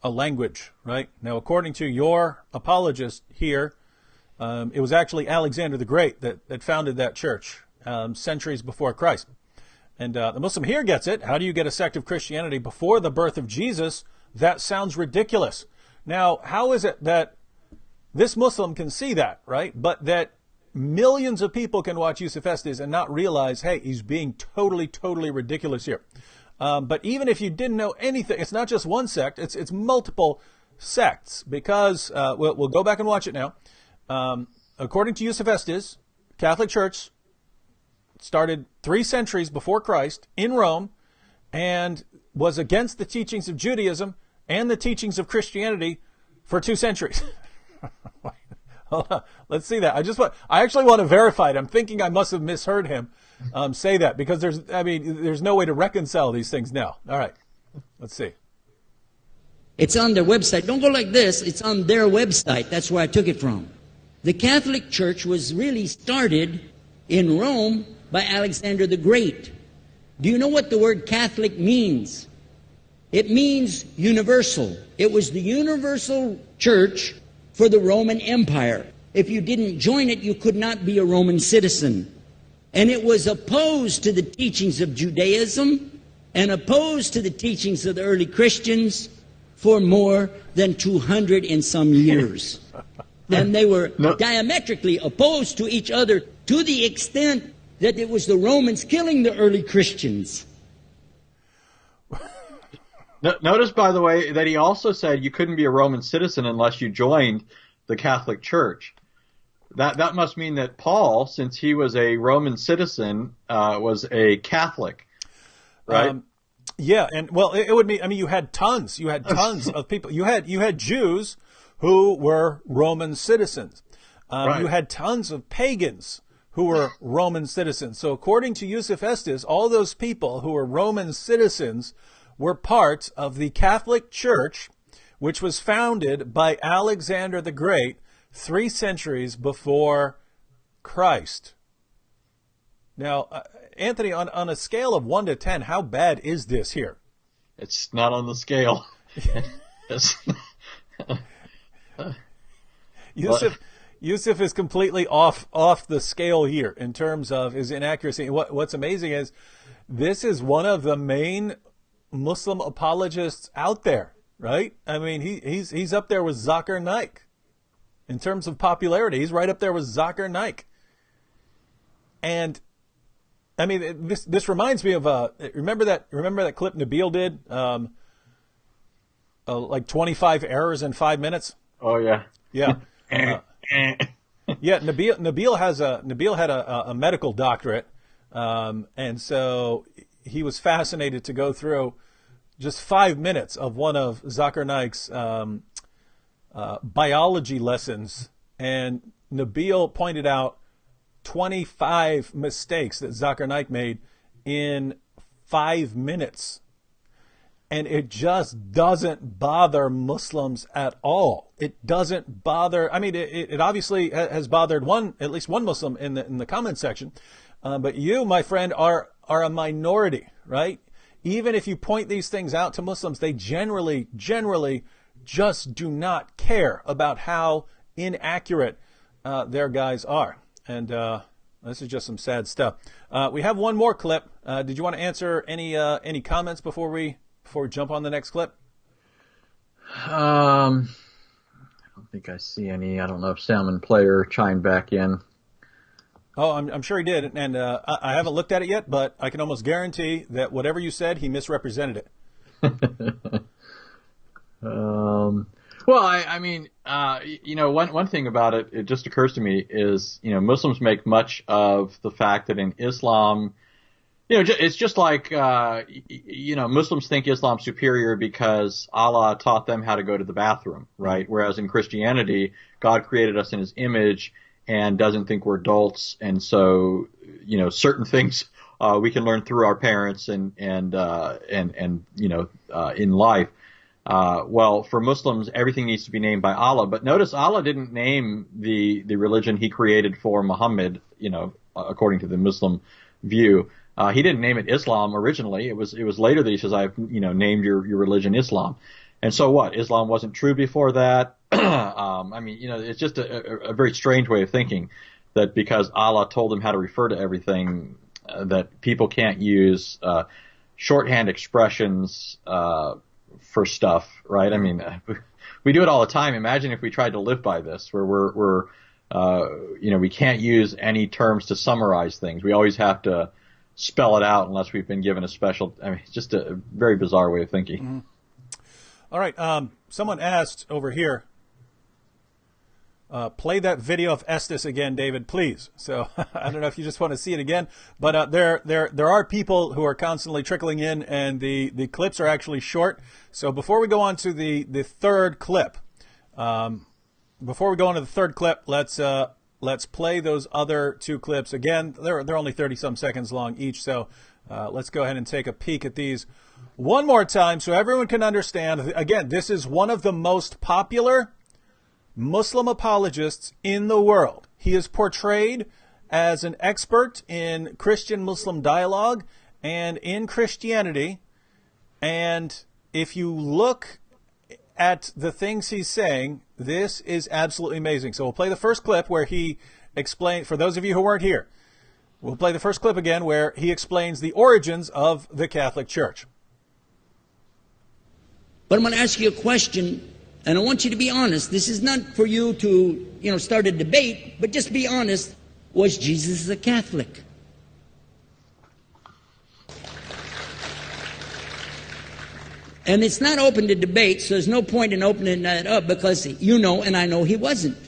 a language, right? Now, according to your apologist here, it was actually Alexander the Great that founded that church centuries before Christ. And the Muslim here gets it. How do you get a sect of Christianity before the birth of Jesus? That sounds ridiculous. Now, how is it that this Muslim can see that, right? But that millions of people can watch Yusuf Estes and not realize, hey, he's being totally, totally ridiculous here. But even if you didn't know anything, it's not just one sect, it's multiple sects, because we'll go back and watch it now. According to Yusuf Estes, Catholic Church started 3 centuries before Christ in Rome and was against the teachings of Judaism and the teachings of Christianity for 2 centuries. Hold on. Let's see that. I actually want to verify it. I'm thinking I must have misheard him say that, because there's no way to reconcile these things now. All right. Let's see. It's on their website. Don't go like this. It's on their website. That's where I took it from. The Catholic Church was really started in Rome by Alexander the Great. Do you know what the word Catholic means? It means universal. It was the universal church for the Roman Empire. If you didn't join it, you could not be a Roman citizen. And it was opposed to the teachings of Judaism and opposed to the teachings of the early Christians for more than 200 and some years. And they were diametrically opposed to each other to the extent that it was the Romans killing the early Christians. Notice, by the way, that he also said you couldn't be a Roman citizen unless you joined the Catholic Church. That must mean that Paul, since he was a Roman citizen, was a Catholic, right? Yeah, and well, it would mean, you had tons of people. You had Jews who were Roman citizens. Right. You had tons of pagans who were Roman citizens. So according to Yusuf Estes, all those people who were Roman citizens were part of the Catholic Church, which was founded by Alexander the Great 3 centuries before Christ. Now, Anthony, on a scale of 1 to 10, how bad is this here? It's not on the scale. Yusuf is completely off the scale here in terms of his inaccuracy. What's amazing is this is one of the main Muslim apologists out there, right? He's up there with Zakir Naik in terms of popularity. He's right up there with Zakir Naik. And this reminds me of remember that clip Nabil did, like 25 errors in 5 minutes. Oh yeah, yeah, yeah. Nabil had a medical doctorate, and so he was fascinated to go through just 5 minutes of one of Zakir Naik's biology lessons, and Nabil pointed out 25 mistakes that Zakir Naik made in 5 minutes. And it just doesn't bother Muslims at all. It doesn't bother. It obviously has bothered at least one Muslim in the comment section. But you, my friend, are a minority, right? Even if you point these things out to Muslims, they generally just do not care about how inaccurate their guys are. And this is just some sad stuff. We have one more clip. Did you want to answer any comments before we jump on the next clip? I don't think I see any. I don't know if Salmon Player chimed back in. Oh, I'm sure he did, and I haven't looked at it yet, but I can almost guarantee that whatever you said, he misrepresented it. Well, one thing about it, it just occurs to me is, Muslims make much of the fact that in Islam, It's just like, Muslims think Islam's superior because Allah taught them how to go to the bathroom, right? Whereas in Christianity, God created us in his image and doesn't think we're adults. And so, certain things, we can learn through our parents and in life. Well, for Muslims, everything needs to be named by Allah. But notice Allah didn't name the religion he created for Muhammad, according to the Muslim view. He didn't name it Islam originally. It was later that he says, I've, named your religion Islam. And so what? Islam wasn't true before that. It's just a very strange way of thinking that because Allah told him how to refer to everything, that people can't use, shorthand expressions, for stuff, right? I mean, we do it all the time. Imagine if we tried to live by this, where we can't use any terms to summarize things. We always have to spell it out unless we've been given a special. It's just a very bizarre way of thinking. Mm-hmm. All right. Someone asked over here, play that video of Estes again, David, please. So I don't know if you just want to see it again, but there are people who are constantly trickling in, and the clips are actually short. So before we go on to the third clip, let's play those other two clips again. They're only 30-some seconds long each, so let's go ahead and take a peek at these one more time so everyone can understand. Again, this is one of the most popular Muslim apologists in the world. He is portrayed as an expert in Christian-Muslim dialogue and in Christianity. And if you look at the things he's saying, this is absolutely amazing. So we'll play the first clip where he explained, for those of you who weren't here, we'll play the first clip again where he explains the origins of the Catholic Church. But I'm going to ask you a question, and I want you to be honest. This is not for you to, start a debate, but just be honest. Was Jesus a Catholic? And it's not open to debate, so there's no point in opening that up because you know and I know he wasn't.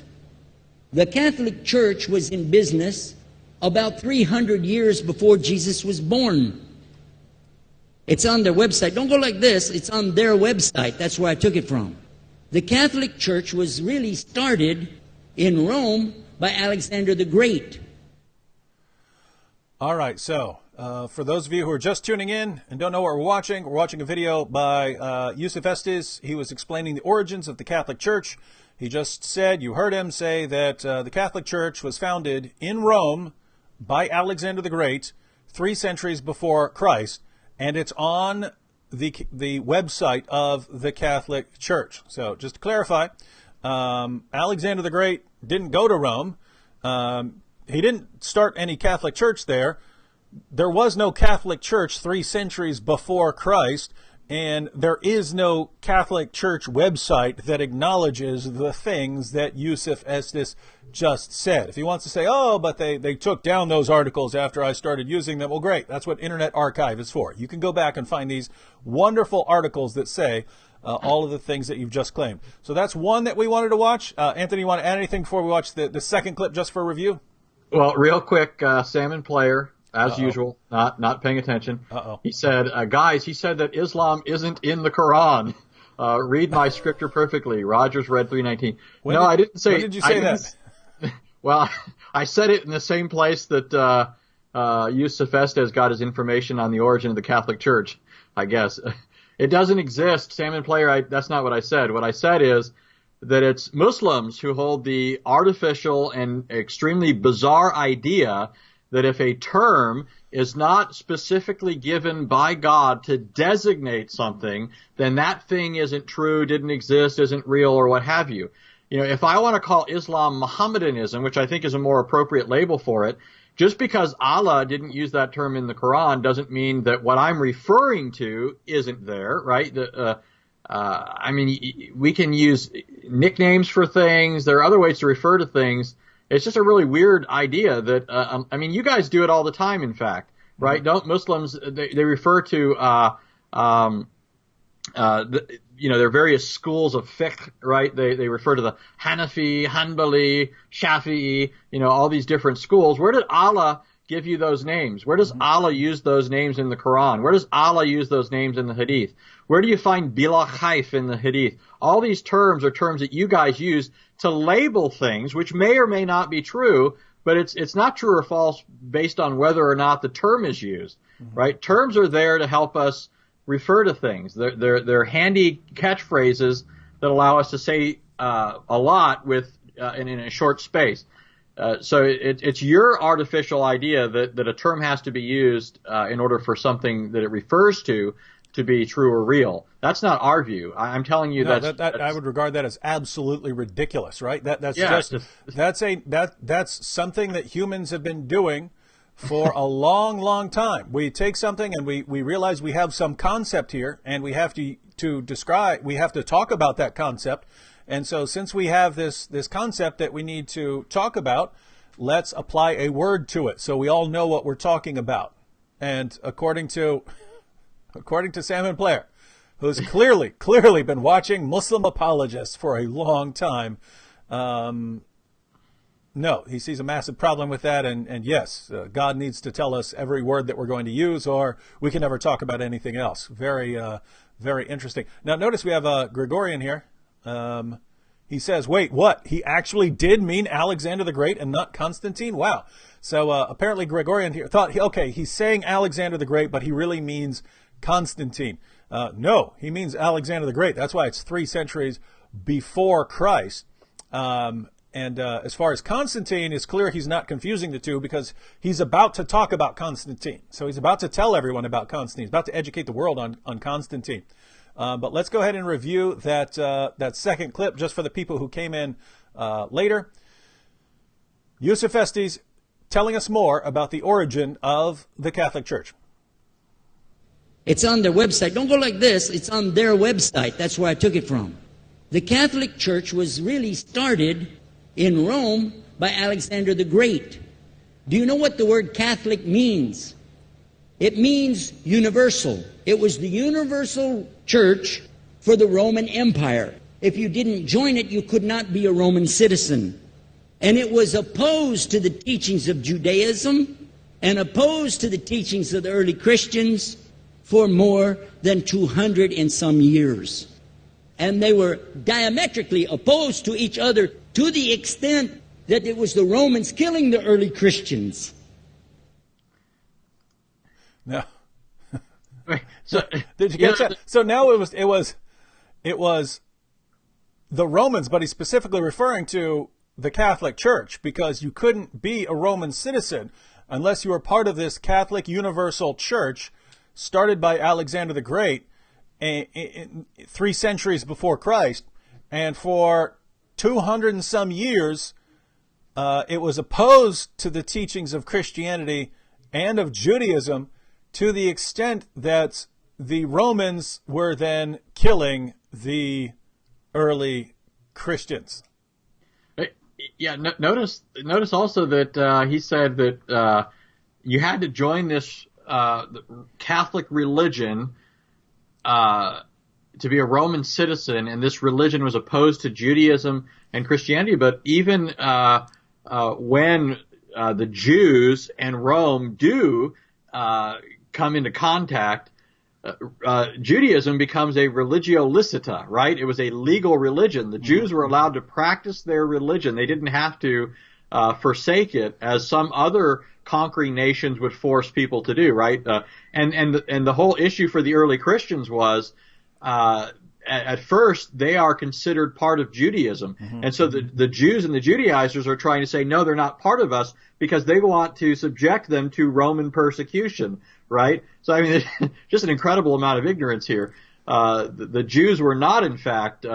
The Catholic Church was in business about 300 years before Jesus was born. It's on their website. Don't go like this. It's on their website. That's where I took it from. The Catholic Church was really started in Rome by Alexander the Great. All right, so for those of you who are just tuning in and don't know what we're watching a video by Yusuf Estes. He was explaining the origins of the Catholic Church. He just said, you heard him say that the Catholic Church was founded in Rome by Alexander the Great 3 centuries before Christ, and it's on the website of the Catholic Church. So just to clarify, Alexander the Great didn't go to Rome. He didn't start any Catholic Church there. There was no Catholic Church 3 centuries before Christ, and there is no Catholic Church website that acknowledges the things that Yusuf Estes just said. If he wants to say, oh, but they took down those articles after I started using them, well, great. That's what Internet Archive is for. You can go back and find these wonderful articles that say all of the things that you've just claimed. So that's one that we wanted to watch. Anthony, you want to add anything before we watch the second clip just for review? Well, real quick, Salmon Player, as usual, not paying attention. He said, guys, he said that Islam isn't in the Quran. Read my scripture perfectly. Rogers read 319. I didn't say. When did you say that? Well, I said it in the same place that Yusuf Estes got his information on the origin of the Catholic Church, I guess. It doesn't exist, Salmon Player. That's not what I said. What I said is that it's Muslims who hold the artificial and extremely bizarre idea that if a term is not specifically given by God to designate something, then that thing isn't true, didn't exist, isn't real, or what have you. If I want to call Islam Mohammedanism, which I think is a more appropriate label for it, just because Allah didn't use that term in the Quran doesn't mean that what I'm referring to isn't there, right? We can use nicknames for things. There are other ways to refer to things. It's just a really weird idea that, you guys do it all the time, in fact, right? Mm-hmm. Don't Muslims, they refer to, there are various schools of fiqh, right? They refer to the Hanafi, Hanbali, Shafi'i, all these different schools. Where did Allah give you those names? Where does Allah use those names in the Quran? Where does Allah use those names in the Hadith? Where do you find bila khayf in the Hadith? All these terms are terms that you guys use to label things, which may or may not be true, but it's not true or false based on whether or not the term is used, right? Terms are there to help us refer to things. They're handy catchphrases that allow us to say a lot in a short space. So it's your artificial idea that a term has to be used in order for something that it refers to be true or real. That's not our view. I'm telling you that's I would regard that as absolutely ridiculous, right? That's something that humans have been doing for a long, long time. We take something and we realize we have some concept here, and we have to talk about that concept. And so since we have this concept that we need to talk about, let's apply a word to it so we all know what we're talking about. And according to Sam Blair, who's clearly been watching Muslim apologists for a long time, no, he sees a massive problem with that. And yes, God needs to tell us every word that we're going to use, or we can never talk about anything else. Very, very interesting. Now, notice we have Gregorian here. He says, wait, what? He actually did mean Alexander the Great and not Constantine? Wow. So apparently Gregorian here thought, he's saying Alexander the Great, but he really means Constantine. No, he means Alexander the Great. That's why it's 3 centuries before Christ. And as far as Constantine, it's clear he's not confusing the two, because he's about to talk about Constantine. So he's about to tell everyone about Constantine. He's about to educate the world on Constantine. But let's go ahead and review that second clip just for the people who came in later. Yusuf Estes telling us more about the origin of the Catholic Church. It's on their website. Don't go like this. It's on their website. That's where I took it from. The Catholic Church was really started in Rome by Alexander the Great. Do you know what the word Catholic means? It means universal. It was the universal church for the Roman Empire. If you didn't join it, you could not be a Roman citizen. And it was opposed to the teachings of Judaism and opposed to the teachings of the early Christians for more than 200 and some years. And they were diametrically opposed to each other to the extent that it was the Romans killing the early Christians. No. So did you get that? So now it was the Romans, but he's specifically referring to the Catholic Church, because you couldn't be a Roman citizen unless you were part of this Catholic universal church started by Alexander the Great 3 centuries before Christ, and for 200 and some years it was opposed to the teachings of Christianity and of Judaism, to the extent that the Romans were then killing the early Christians. Yeah, notice also that he said that you had to join this Catholic religion to be a Roman citizen, and this religion was opposed to Judaism and Christianity. But even when the Jews and Rome do come into contact, Judaism becomes a religio licita, right? It was a legal religion. The Jews were allowed to practice their religion. They didn't have to forsake it, as some other conquering nations would force people to do, right? And the whole issue for the early Christians was, at first, they are considered part of Judaism. Mm-hmm. And so the Jews and the Judaizers are trying to say, no, they're not part of us, because they want to subject them to Roman persecution, right? So, I mean, just an incredible amount of ignorance here. The Jews were not, in fact,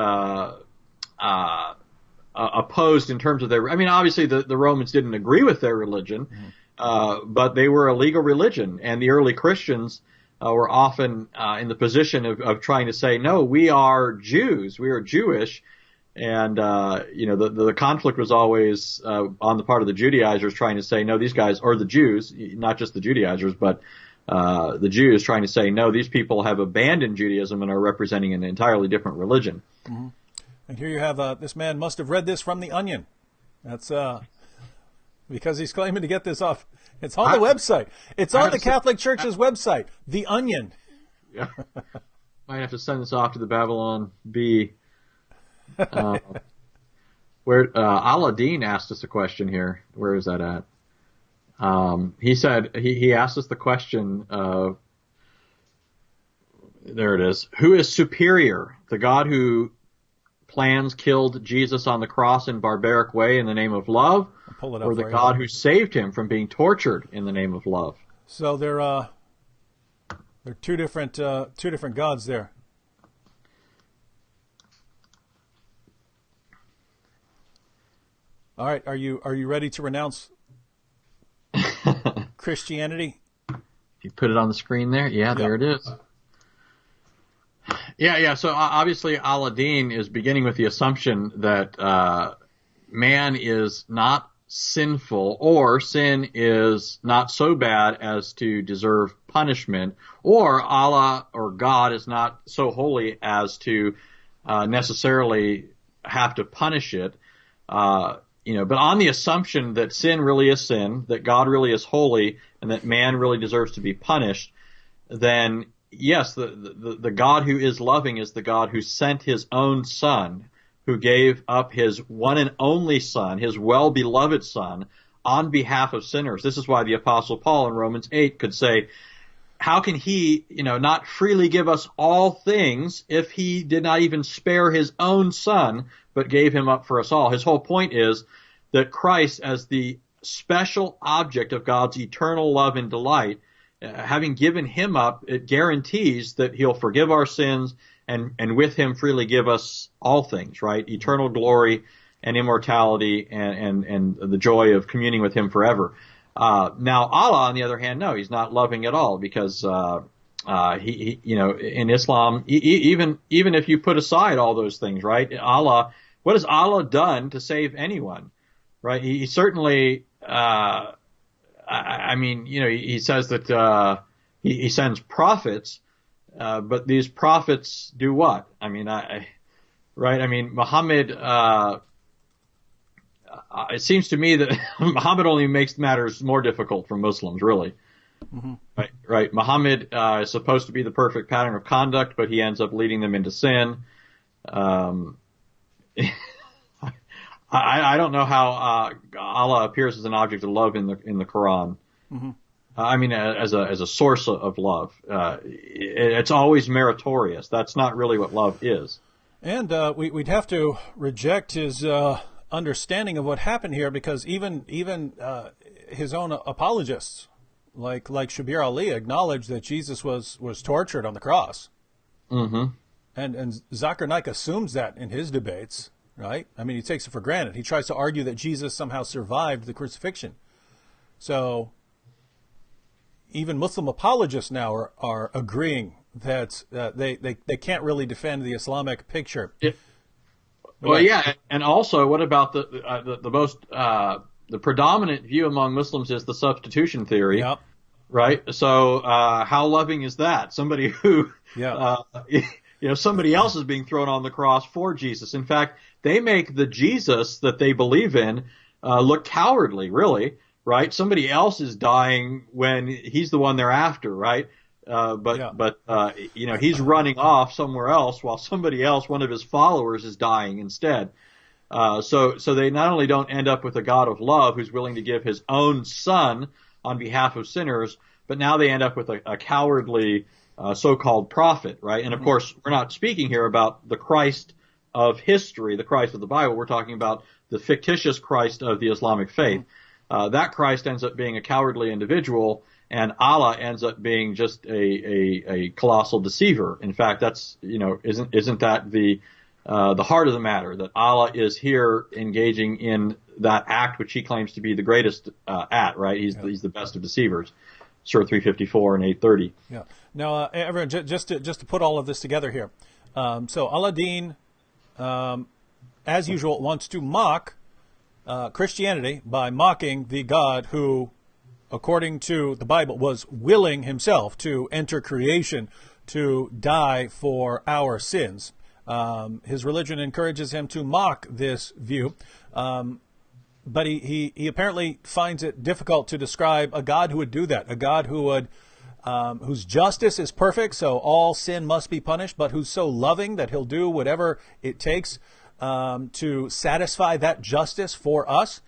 opposed in terms of their, I mean, obviously the Romans didn't agree with their religion, but they were a legal religion, and the early Christians were often in the position of trying to say, no, we are Jews, we are Jewish. And, the conflict was always on the part of the Judaizers trying to say, no, these guys, or the Jews, not just the Judaizers, but the Jews trying to say, no, these people have abandoned Judaism and are representing an entirely different religion. Mm-hmm. And here you have, this man must have read this from The Onion. That's because he's claiming to get this off. It's on the website. It's on the Catholic Church's website, The Onion. Yeah. Might have to send this off to the Babylon Bee. Where Aladdin asked us a question here. Where is that at? He said he asked us the question. There it is. Who is superior? The God who plans killed Jesus on the cross in barbaric way in the name of love, or the God who saved him from being tortured in the name of love? So they're two different gods there. All right, are you ready to renounce Christianity? You put it on the screen there? Yeah, there it is. Yeah. So obviously Aladdin is beginning with the assumption that man is not sinful, or sin is not so bad as to deserve punishment, or Allah or God is not so holy as to necessarily have to punish it. But on the assumption that sin really is sin, that God really is holy, and that man really deserves to be punished, then yes, the God who is loving is the God who sent his own son, who gave up his one and only son, his well-beloved son, on behalf of sinners. This is why the Apostle Paul in Romans 8 could say, how can he, not freely give us all things if he did not even spare his own son, but gave him up for us all? His whole point is that Christ, as the special object of God's eternal love and delight, having given him up, it guarantees that he'll forgive our sins and with him freely give us all things, right? Eternal glory and immortality and the joy of communing with him forever. Now Allah, on the other hand, no, he's not loving at all, because he in Islam, even if you put aside all those things, right? Allah, what has Allah done to save anyone, right? He certainly, he says that he sends prophets, but these prophets do what? Muhammad. It seems to me that Muhammad only makes matters more difficult for Muslims, really. Mm-hmm. Right. Muhammad is supposed to be the perfect pattern of conduct, but he ends up leading them into sin. I don't know how Allah appears as an object of love in the Quran. Mm-hmm. As a source of love. It's always meritorious. That's not really what love is. And we'd have to reject his understanding of what happened here, because even his own apologists, like Shabir Ali, acknowledged that Jesus was tortured on the cross. Mm-hmm. And Zakir Naik assumes that in his debates, right? He takes it for granted. He tries to argue that Jesus somehow survived the crucifixion. So even Muslim apologists now are agreeing that they can't really defend the Islamic picture. Well, yeah, and also, what about the most the predominant view among Muslims is the substitution theory, yep. Right? So, how loving is that? Somebody who, somebody else is being thrown on the cross for Jesus. In fact, they make the Jesus that they believe in look cowardly, really, right? Somebody else is dying when he's the one they're after, right? But he's running off somewhere else while somebody else, one of his followers, is dying instead. So they not only don't end up with a God of love who's willing to give his own son on behalf of sinners, but now they end up with a cowardly so-called prophet, right? And of course, we're not speaking here about the Christ of history, the Christ of the Bible. We're talking about the fictitious Christ of the Islamic faith. That Christ ends up being a cowardly individual, and Allah ends up being just a colossal deceiver. In fact, that's, isn't that the heart of the matter, that Allah is here engaging in that act which he claims to be the greatest at, right? He's the best of deceivers. Surah 354 and 830. Yeah. Now, everyone, just to put all of this together here. So Aladdin, as usual, wants to mock Christianity by mocking the God who, according to the Bible, was willing himself to enter creation to die for our sins. His religion encourages him to mock this view. but he apparently finds it difficult to describe a God who would do that, a God who would whose justice is perfect, so all sin must be punished, but who's so loving that he'll do whatever it takes to satisfy that justice for us.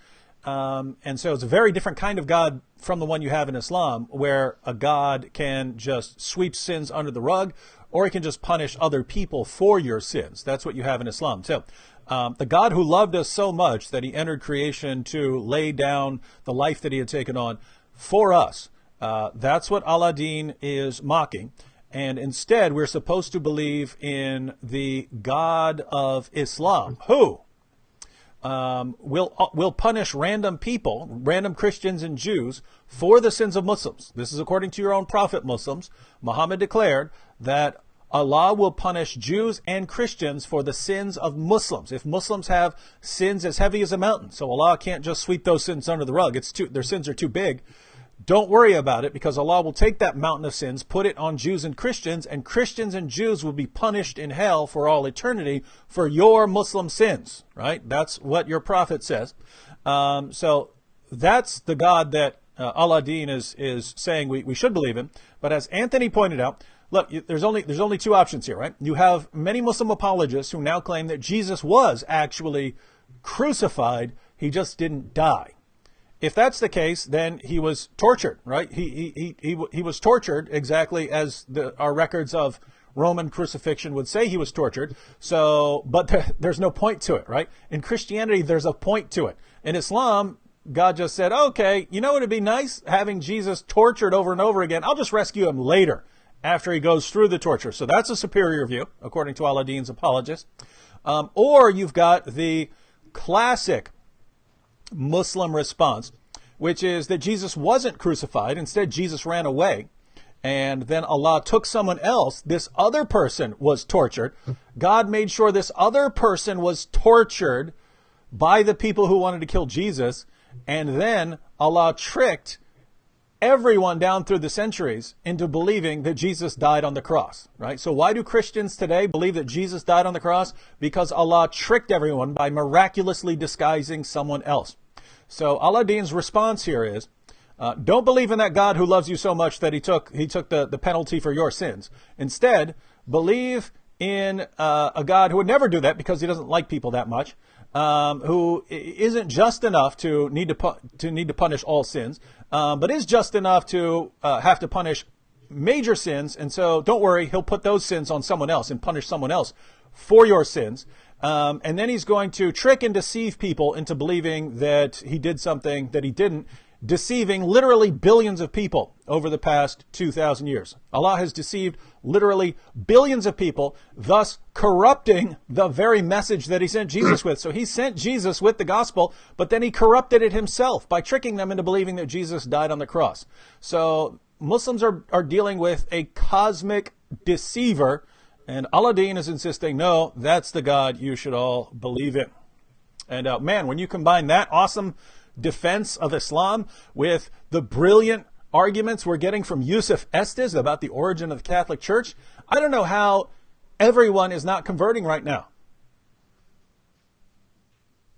And so it's a very different kind of God from the one you have in Islam, where a God can just sweep sins under the rug, or he can just punish other people for your sins. That's what you have in Islam. So the God who loved us so much that he entered creation to lay down the life that he had taken on for us, that's what Al-Din is mocking. And instead, we're supposed to believe in the God of Islam, who will punish random people, random Christians and Jews, for the sins of Muslims. This is according to your own prophet, Muslims. Muhammad declared that Allah will punish Jews and Christians for the sins of Muslims. If Muslims have sins as heavy as a mountain, so Allah can't just sweep those sins under the rug. Their sins are too big. Don't worry about it, because Allah will take that mountain of sins, put it on Jews and Christians and Jews will be punished in hell for all eternity for your Muslim sins, right? That's what your prophet says. So that's the God that Al-Din is saying we should believe in. But as Anthony pointed out, look, there's only two options here, right? You have many Muslim apologists who now claim that Jesus was actually crucified, he just didn't die. If that's the case, then he was tortured, right? He was tortured exactly as our records of Roman crucifixion would say he was tortured. So, but there's no point to it, right? In Christianity, there's a point to it. In Islam, God just said, okay, you know what would be nice? Having Jesus tortured over and over again. I'll just rescue him later after he goes through the torture. So that's a superior view, according to Al-Din's apologists. Or you've got the classic Muslim response, which is that Jesus wasn't crucified. Instead, Jesus ran away. And then Allah took someone else. This other person was tortured. God made sure this other person was tortured by the people who wanted to kill Jesus. And then Allah tricked everyone down through the centuries into believing that Jesus died on the cross, right? So why do Christians today believe that Jesus died on the cross? Because Allah tricked everyone by miraculously disguising someone else. So Al-Din's response here is, don't believe in that God who loves you so much that he took the penalty for your sins. Instead, believe in a God who would never do that because he doesn't like people that much, who isn't just enough to need to punish all sins, but is just enough to have to punish major sins. And so don't worry, he'll put those sins on someone else and punish someone else for your sins. And then he's going to trick and deceive people into believing that he did something that he didn't, deceiving literally billions of people over the past 2,000 years. Allah has deceived literally billions of people, thus corrupting the very message that he sent Jesus with. So he sent Jesus with the gospel, but then he corrupted it himself by tricking them into believing that Jesus died on the cross. So Muslims are dealing with a cosmic deceiver, and Al-Din is insisting, no, that's the God you should all believe in. And man, when you combine that awesome defense of Islam with the brilliant arguments we're getting from Yusuf Estes about the origin of the Catholic Church, I don't know how everyone is not converting right now.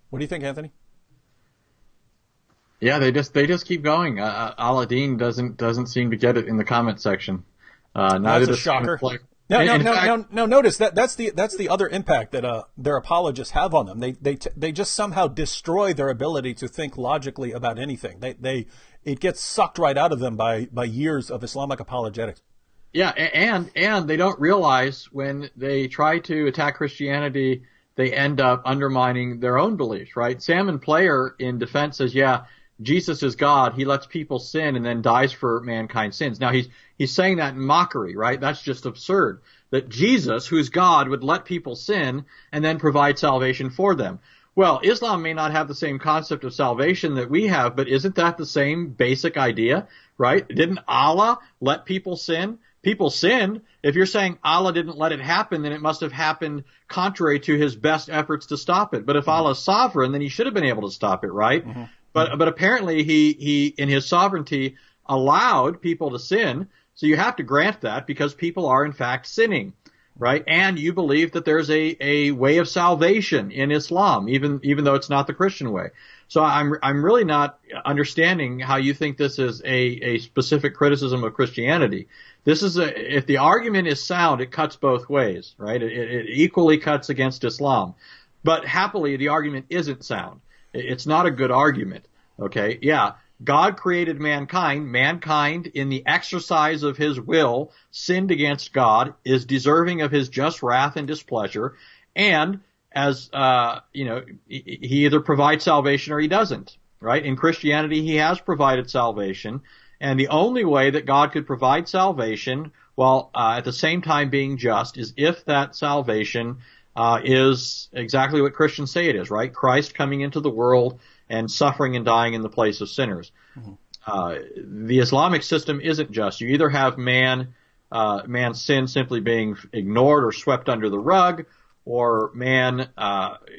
What do you think, Anthony? Yeah, they just keep going. Al-Din doesn't seem to get it in the comment section. That's a shocker. No. Notice that's the other impact that their apologists have on them. They just somehow destroy their ability to think logically about anything. It gets sucked right out of them by years of Islamic apologetics. Yeah, and they don't realize when they try to attack Christianity, they end up undermining their own beliefs. Right? Salmon Player in defense says, yeah, Jesus is God. He lets people sin and then dies for mankind's sins. Now he's saying that in mockery, right? That's just absurd. That Jesus, who's God, would let people sin and then provide salvation for them. Well, Islam may not have the same concept of salvation that we have, but isn't that the same basic idea, right? Didn't Allah let people sin? People sinned. If you're saying Allah didn't let it happen, then it must have happened contrary to his best efforts to stop it. But if Allah's sovereign, then he should have been able to stop it, right? Mm-hmm. But apparently he in his sovereignty allowed people to sin. So you have to grant that because people are in fact sinning. right? And you believe that there's a way of salvation in Islam, even though it's not the Christian way. So I'm really not understanding how you think this is a specific criticism of Christianity. This is if the argument is sound, it cuts both ways, right? It equally cuts against Islam. But happily, the argument isn't sound. It's not a good argument. Okay. Yeah. God created mankind. Mankind, in the exercise of his will, sinned against God, is deserving of his just wrath and displeasure. And as, he either provides salvation or he doesn't, right? In Christianity, he has provided salvation. And the only way that God could provide salvation while at the same time being just is if that salvation is exactly what Christians say it is, right? Christ coming into the world and suffering and dying in the place of sinners. Mm-hmm. The Islamic system isn't just. You either have man's sin simply being ignored or swept under the rug, or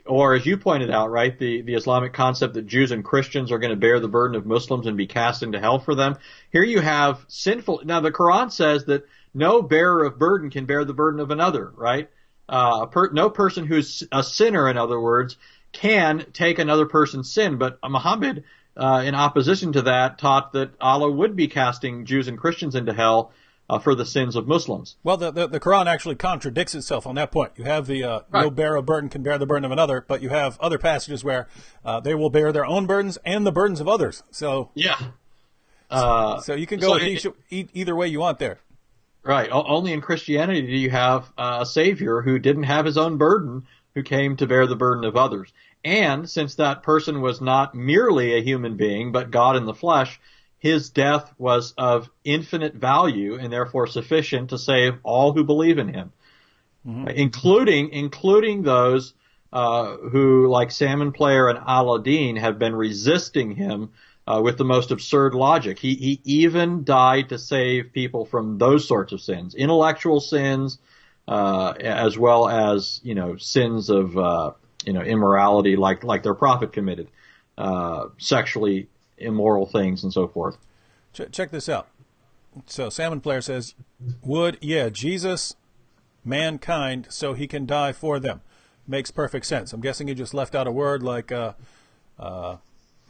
or as you pointed out, right, the Islamic concept that Jews and Christians are going to bear the burden of Muslims and be cast into hell for them. Here you have sinful. Now the Quran says that no bearer of burden can bear the burden of another, right? No person who's a sinner, in other words, can take another person's sin. But Muhammad, in opposition to that, taught that Allah would be casting Jews and Christians into hell for the sins of Muslims. Well, the Quran actually contradicts itself on that point. You have the right. No bearer of burden can bear the burden of another, but you have other passages where they will bear their own burdens and the burdens of others. So yeah, so you can go either way you want there. Right. Only in Christianity do you have a Savior who didn't have his own burden, who came to bear the burden of others. And since that person was not merely a human being, but God in the flesh, his death was of infinite value and therefore sufficient to save all who believe in him, mm-hmm. including those who, like Salmon Player and Aladdin, have been resisting him with the most absurd logic. He even died to save people from those sorts of sins, intellectual sins, as well as, sins of, immorality like their prophet committed, sexually immoral things and so forth. Check this out. So Salmon Player says, Jesus, mankind, so he can die for them. Makes perfect sense. I'm guessing you just left out a word like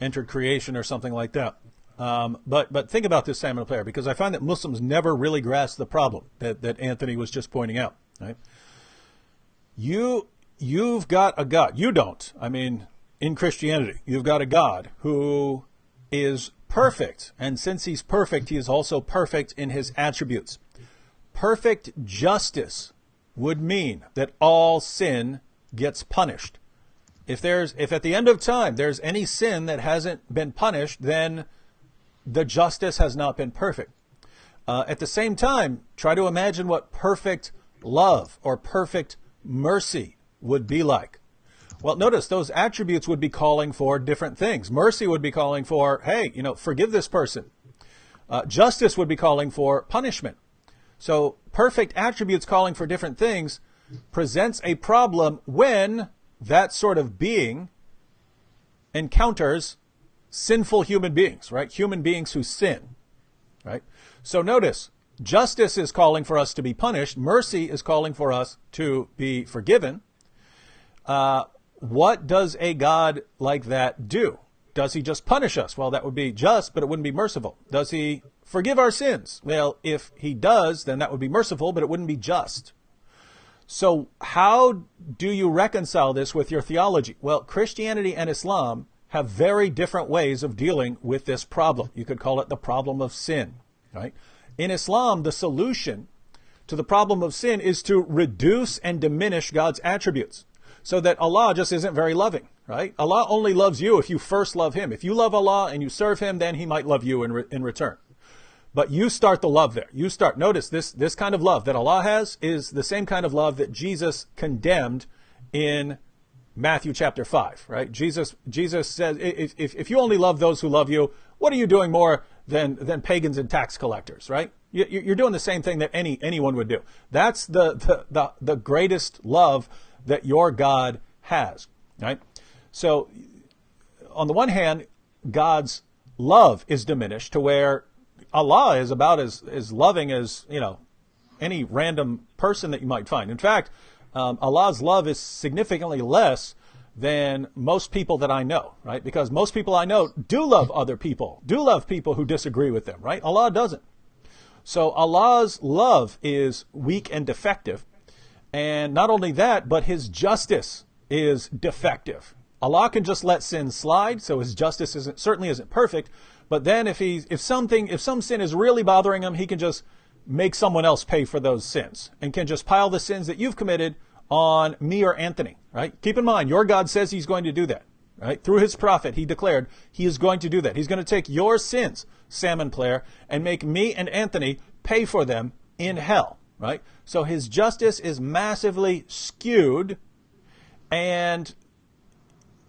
entered creation or something like that. But think about this, Salmon Player, because I find that Muslims never really grasp the problem that Anthony was just pointing out. Right? You've got a God. You don't. I mean, in Christianity, you've got a God who is perfect. And since he's perfect, he is also perfect in his attributes. Perfect justice would mean that all sin gets punished. If at the end of time there's any sin that hasn't been punished, then the justice has not been perfect. At the same time, try to imagine what perfect love or perfect mercy would be like. Well, notice those attributes would be calling for different things. Mercy would be calling for, hey, forgive this person. Justice would be calling for punishment. So perfect attributes calling for different things presents a problem when that sort of being encounters sinful human beings, right? Human beings who sin, right? So notice, justice is calling for us to be punished. Mercy is calling for us to be forgiven. What does a God like that do? Does he just punish us? Well, that would be just, but it wouldn't be merciful. Does he forgive our sins? Well, if he does, then that would be merciful, but it wouldn't be just. So how do you reconcile this with your theology? Well, Christianity and Islam have very different ways of dealing with this problem. You could call it the problem of sin, right? In Islam, the solution to the problem of sin is to reduce and diminish God's attributes so that Allah just isn't very loving, right? Allah only loves you if you first love him. If you love Allah and you serve him, then he might love you in return. But you start the love there. Notice this kind of love that Allah has is the same kind of love that Jesus condemned in Matthew chapter 5, right? Jesus says, if you only love those who love you, what are you doing more than pagans and tax collectors, right? You're doing the same thing that anyone would do. That's the greatest love that your God has, right? So on the one hand, God's love is diminished to where Allah is about as loving as, any random person that you might find. In fact, Allah's love is significantly less than most people that I know, right? Because most people I know do love other people, do love people who disagree with them, right? Allah doesn't. So Allah's love is weak and defective. And not only that, but his justice is defective. Allah can just let sin slide, so his justice certainly isn't perfect. But then if some sin is really bothering him, he can just make someone else pay for those sins and can just pile the sins that you've committed on me or Anthony, right? Keep in mind, your God says he's going to do that, right? Through his prophet, he declared he is going to do that. He's going to take your sins, Salmon Player, and make me and Anthony pay for them in hell, right? So his justice is massively skewed, and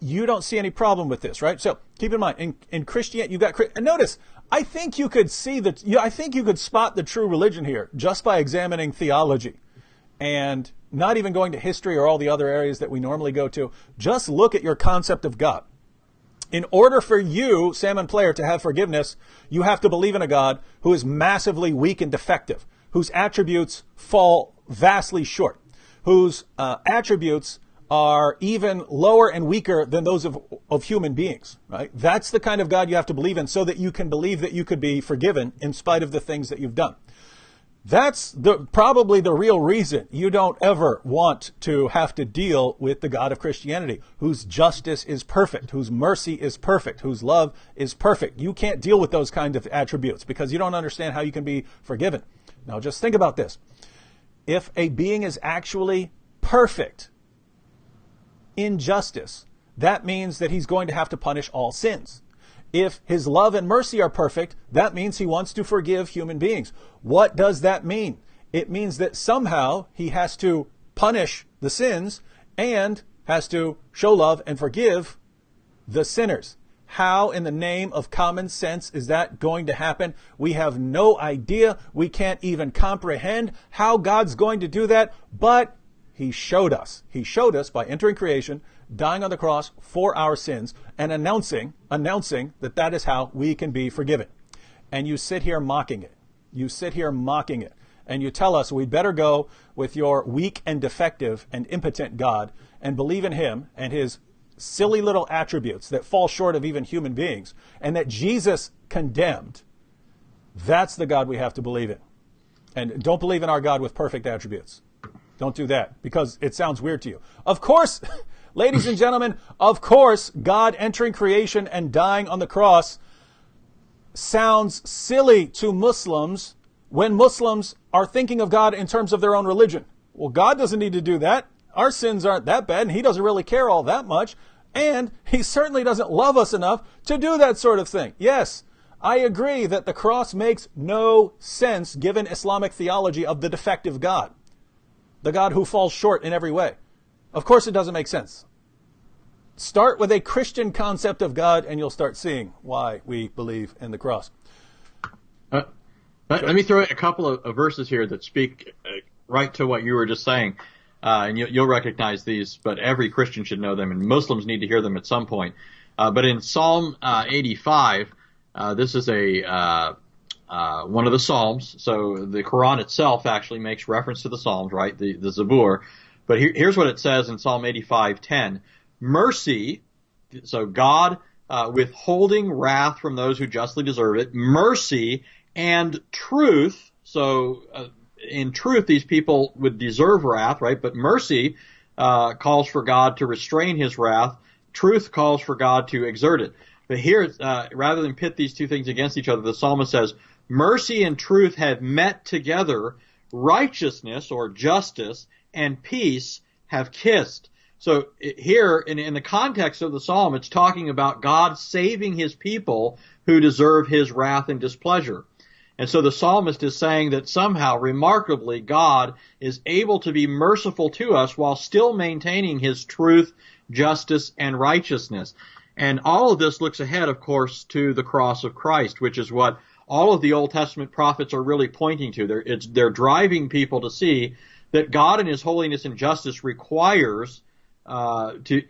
you don't see any problem with this, right? So keep in mind, in Christianity, you've got, and notice, I think you could spot the true religion here just by examining theology and not even going to history or all the other areas that we normally go to. Just look at your concept of God. In order for you, Salmon Player, to have forgiveness, you have to believe in a God who is massively weak and defective, whose attributes fall vastly short, whose attributes are even lower and weaker than those of human beings, right? That's the kind of God you have to believe in so that you can believe that you could be forgiven in spite of the things that you've done. That's probably the real reason you don't ever want to have to deal with the God of Christianity, whose justice is perfect, whose mercy is perfect, whose love is perfect. You can't deal with those kinds of attributes because you don't understand how you can be forgiven. Now just think about this. If a being is actually perfect in justice, that means that he's going to have to punish all sins. If his love and mercy are perfect, that means he wants to forgive human beings. What does that mean? It means that somehow he has to punish the sins and has to show love and forgive the sinners. How in the name of common sense is that going to happen? We have no idea. We can't even comprehend how God's going to do that, but he showed us. He showed us by entering creation, dying on the cross for our sins, and announcing that that is how we can be forgiven. And you sit here mocking it. You sit here mocking it. And you tell us we'd better go with your weak and defective and impotent God and believe in him and his silly little attributes that fall short of even human beings and that Jesus condemned. That's the God we have to believe in. And don't believe in our God with perfect attributes. Don't do that because it sounds weird to you. Of course, ladies and gentlemen, of course, God entering creation and dying on the cross sounds silly to Muslims when Muslims are thinking of God in terms of their own religion. Well, God doesn't need to do that. Our sins aren't that bad, and he doesn't really care all that much, and he certainly doesn't love us enough to do that sort of thing. Yes, I agree that the cross makes no sense given Islamic theology of the defective God, the God who falls short in every way. Of course it doesn't make sense. Start with a Christian concept of God and you'll start seeing why we believe in the cross. Let me throw in a couple of verses here that speak right to what you were just saying. And you'll recognize these, but every Christian should know them, and Muslims need to hear them at some point. But in Psalm 85, this is one of the Psalms. So the Quran itself actually makes reference to the Psalms, right? The Zabur. But here's what it says in Psalm 85:10. Mercy, so God withholding wrath from those who justly deserve it. Mercy and truth, so in truth, these people would deserve wrath, right? But mercy calls for God to restrain his wrath. Truth calls for God to exert it. But here, rather than pit these two things against each other, the psalmist says, mercy and truth have met together, righteousness or justice and peace have kissed. So here, in the context of the psalm, it's talking about God saving his people who deserve his wrath and displeasure. And so the psalmist is saying that somehow, remarkably, God is able to be merciful to us while still maintaining his truth, justice, and righteousness. And all of this looks ahead, of course, to the cross of Christ, which is what all of the Old Testament prophets are really pointing to. They're driving people to see that God in his holiness and justice requires he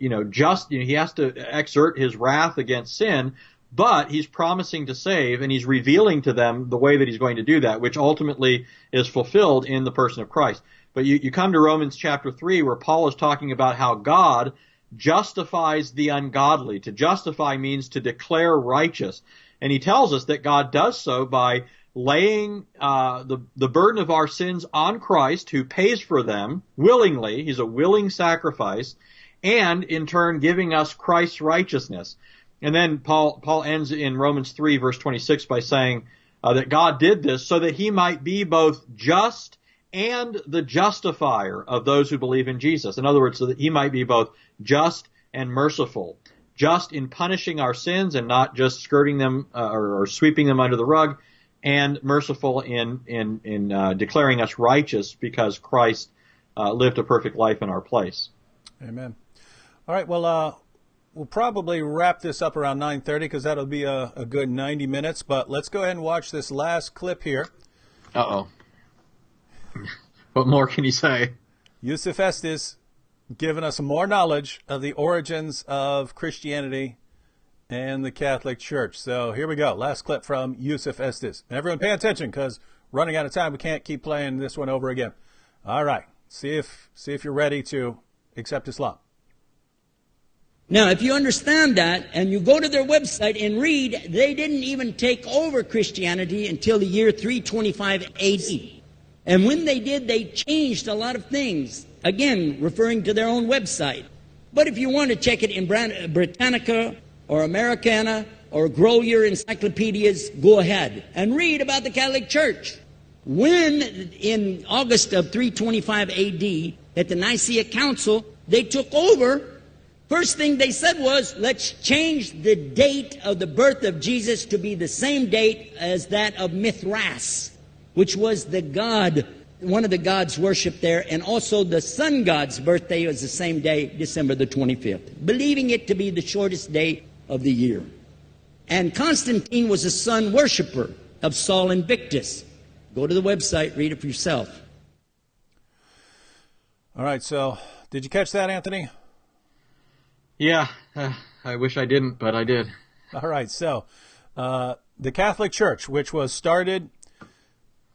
has to exert his wrath against sin, but he's promising to save, and he's revealing to them the way that he's going to do that, which ultimately is fulfilled in the person of Christ. But you come to Romans chapter 3, where Paul is talking about how God justifies the ungodly. To justify means to declare righteous. And he tells us that God does so by laying the burden of our sins on Christ, who pays for them willingly. He's a willing sacrifice, and in turn giving us Christ's righteousness. And then Paul ends in Romans 3, verse 26 by saying that God did this so that he might be both just and the justifier of those who believe in Jesus. In other words, so that he might be both just and merciful. Just in punishing our sins and not just skirting them or sweeping them under the rug, and merciful in declaring us righteous because Christ lived a perfect life in our place. Amen. All right, well, we'll probably wrap this up around 9:30 because that'll be a good 90 minutes. But let's go ahead and watch this last clip here. Uh-oh. What more can you say? Yusuf Estes giving us more knowledge of the origins of Christianity and the Catholic Church. So here we go. Last clip from Yusuf Estes. And everyone pay attention because running out of time. We can't keep playing this one over again. All right. See if you're ready to accept Islam. Now, if you understand that and you go to their website and read, they didn't even take over Christianity until the year 325 AD. And when they did, they changed a lot of things, again, referring to their own website. But if you want to check it in Britannica or Americana or grow your encyclopedias, go ahead and read about the Catholic Church. When, in August of 325 AD, at the Nicaea Council, they took over, first thing they said was, let's change the date of the birth of Jesus to be the same date as that of Mithras, which was the god, one of the gods worshipped there, and also the sun god's birthday was the same day, December the 25th, believing it to be the shortest day of the year. And Constantine was a sun worshiper of Saul Invictus. Go to the website, read it for yourself. All right, so did you catch that, Anthony? Yeah, I wish I didn't, but I did. All right, so the Catholic Church, which was started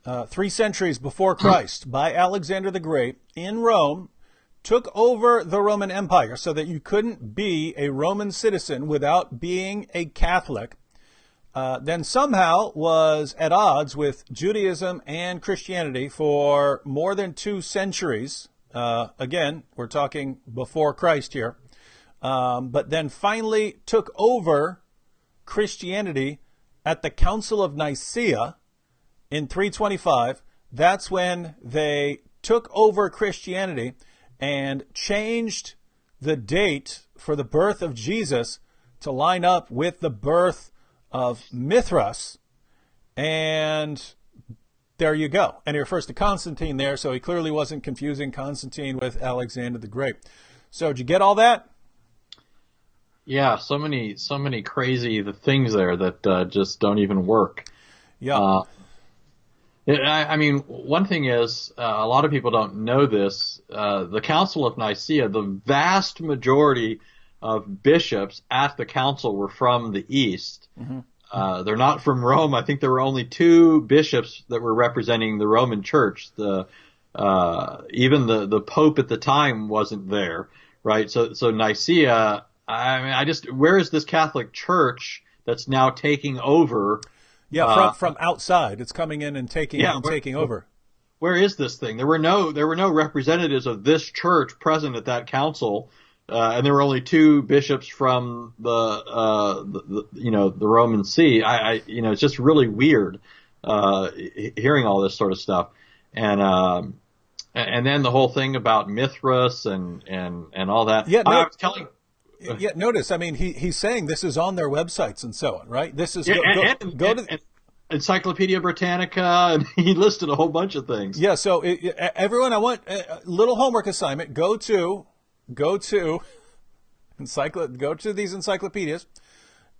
3 centuries before Christ by Alexander the Great in Rome, took over the Roman Empire so that you couldn't be a Roman citizen without being a Catholic, then somehow was at odds with Judaism and Christianity for more than 2 centuries. Again, we're talking before Christ here. But then finally took over Christianity at the Council of Nicaea in 325. That's when they took over Christianity and changed the date for the birth of Jesus to line up with the birth of Mithras. And there you go. And he refers to Constantine there, so he clearly wasn't confusing Constantine with Alexander the Great. So did you get all that? Yeah, so many crazy things there that just don't even work. Yeah. I mean, one thing is, a lot of people don't know this, the Council of Nicaea, the vast majority of bishops at the council were from the East. Mm-hmm. They're not from Rome. I think there were only 2 bishops that were representing the Roman Church. Even the Pope at the time wasn't there, right? So Nicaea, I mean, where is this Catholic Church that's now taking over? Yeah, from outside, it's coming in and taking over. Where is this thing? There were no representatives of this church present at that council, and there were only 2 bishops from the Roman See. It's just really weird hearing all this sort of stuff, and then the whole thing about Mithras and all that. Yeah, I was telling. Yeah, notice, I mean, he's saying this is on their websites and so on, right? This is go to Encyclopedia Britannica, and he listed a whole bunch of things. Yeah, so everyone, I want a little homework assignment. Go to these encyclopedias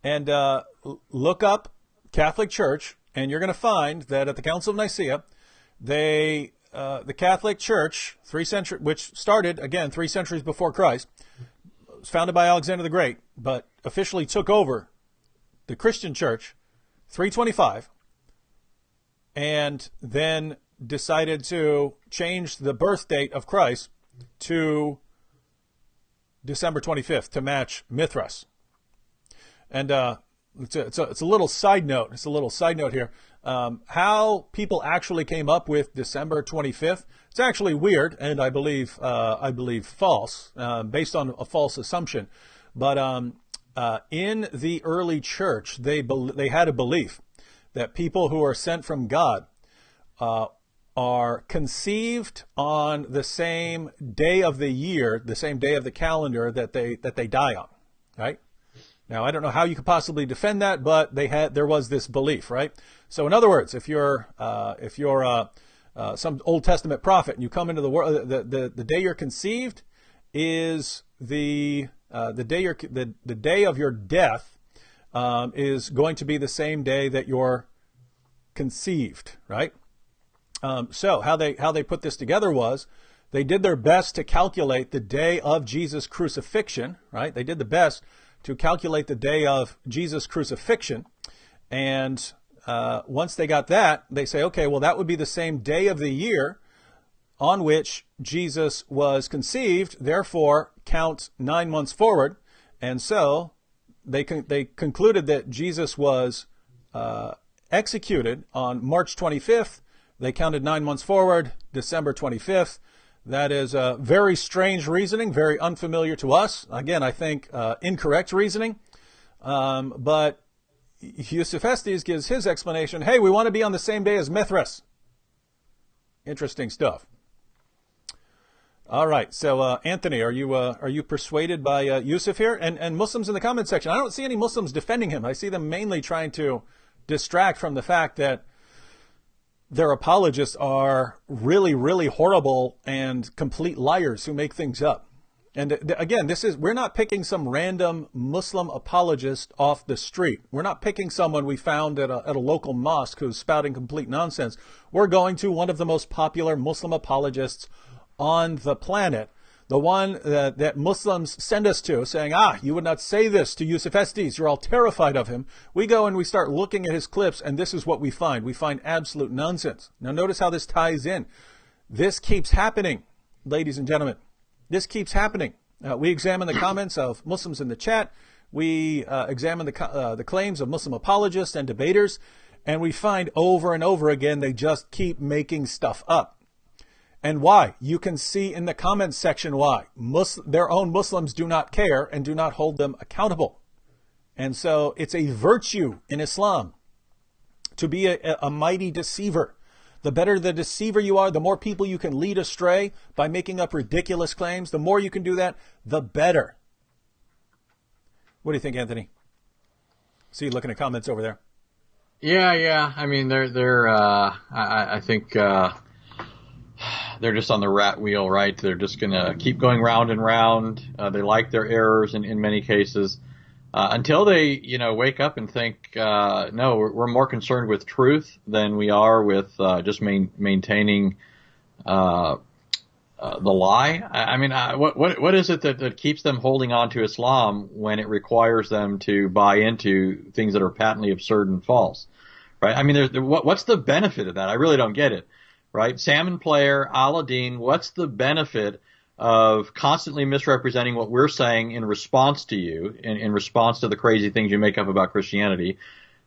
and look up Catholic Church, and you're going to find that at the Council of Nicaea, the Catholic Church, which started again 3 centuries before Christ, was founded by Alexander the Great, but officially took over the Christian church, 325, and then decided to change the birth date of Christ to December 25th to match Mithras. And it's a little side note. It's a little side note here. How people actually came up with December 25th. It's actually weird, and I believe false, based on a false assumption. But in the early church, they had a belief that people who are sent from God are conceived on the same day of the year, the same day of the calendar that they die on, right? Now, I don't know how you could possibly defend that, but there was this belief, right? So, in other words, if you're some Old Testament prophet and you come into the world, the day you're conceived is the day of your death is going to be the same day that you're conceived, right? So how they put this together was they did their best to calculate the day of Jesus' crucifixion, right? They did the best to calculate the day of Jesus' crucifixion. And once they got that, they say, okay, well, that would be the same day of the year on which Jesus was conceived. Therefore, count 9 months forward. And so they concluded that Jesus was executed on March 25th. They counted 9 months forward, December 25th. That is very strange reasoning, very unfamiliar to us. Again, I think incorrect reasoning. But Yusuf Estes gives his explanation. Hey, we want to be on the same day as Mithras. Interesting stuff. All right. So, Anthony, are you persuaded by Yusuf here? And Muslims in the comment section, I don't see any Muslims defending him. I see them mainly trying to distract from the fact that their apologists are really, really horrible and complete liars who make things up. And again, we're not picking some random Muslim apologist off the street. We're not picking someone we found at a local mosque who's spouting complete nonsense. We're going to one of the most popular Muslim apologists on the planet, the one that Muslims send us to, saying, you would not say this to Yusuf Estes. You're all terrified of him. We go and we start looking at his clips, and this is what we find. We find absolute nonsense. Now, notice how this ties in. This keeps happening, ladies and gentlemen. This keeps happening. We examine the comments of Muslims in the chat. We examine the claims of Muslim apologists and debaters, and we find over and over again they just keep making stuff up. And why? You can see in the comments section why. Their own Muslims do not care and do not hold them accountable. And so it's a virtue in Islam to be a mighty deceiver. The better the deceiver you are, the more people you can lead astray by making up ridiculous claims. The more you can do that, the better. What do you think, Anthony? See you looking at comments over there. Yeah. I mean, I think they're just on the rat wheel, right? They're just going to keep going round and round. They like their errors in many cases until they, wake up and think, no, we're more concerned with truth than we are with just maintaining the lie. I mean, what is it that keeps them holding on to Islam when it requires them to buy into things that are patently absurd and false, right? I mean, what's the benefit of that? I really don't get it. Right? Salmon player, Aladdin, what's the benefit of constantly misrepresenting what we're saying in response to you, in response to the crazy things you make up about Christianity?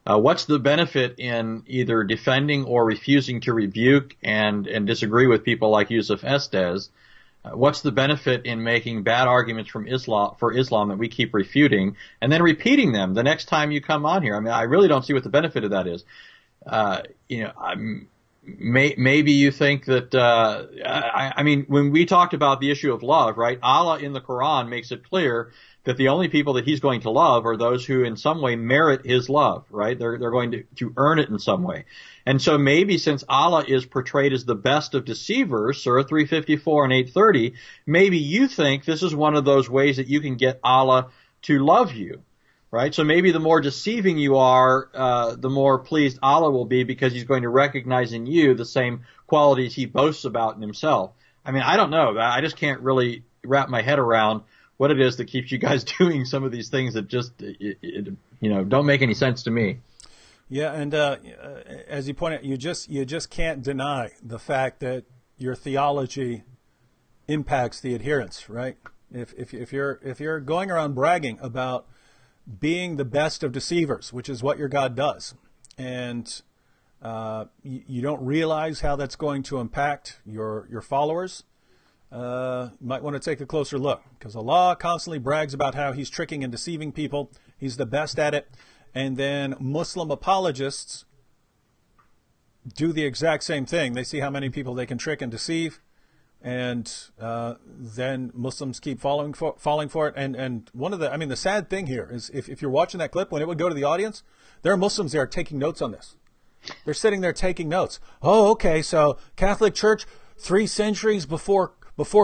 What's the benefit in either defending or refusing to rebuke and disagree with people like Yusuf Estes? What's the benefit in making bad arguments for Islam that we keep refuting and then repeating them the next time you come on here? I mean, I really don't see what the benefit of that is. Maybe you think that, I mean, when we talked about the issue of love, right, Allah in the Quran makes it clear that the only people that he's going to love are those who in some way merit his love, right? They're going to earn it in some way. And so maybe since Allah is portrayed as the best of deceivers, Surah 354 and 830, maybe you think this is one of those ways that you can get Allah to love you. Right? So maybe the more deceiving you are, the more pleased Allah will be because he's going to recognize in you the same qualities he boasts about in himself. I mean, I don't know. I just can't really wrap my head around what it is that keeps you guys doing some of these things that just don't make any sense to me. Yeah, and as you point out, you just can't deny the fact that your theology impacts the adherents, right? If you're going around bragging about being the best of deceivers, which is what your God does, and you don't realize how that's going to impact your followers, you might want to take a closer look, because Allah constantly brags about how he's tricking and deceiving people. He's the best at it. And then Muslim apologists do the exact same thing. They see how many people they can trick and deceive, and then Muslims keep falling for it. And one of the sad thing here is if you're watching that clip, when it would go to the audience, there are Muslims there taking notes on this. They're sitting there taking notes. Oh, okay, so Catholic Church 3 centuries before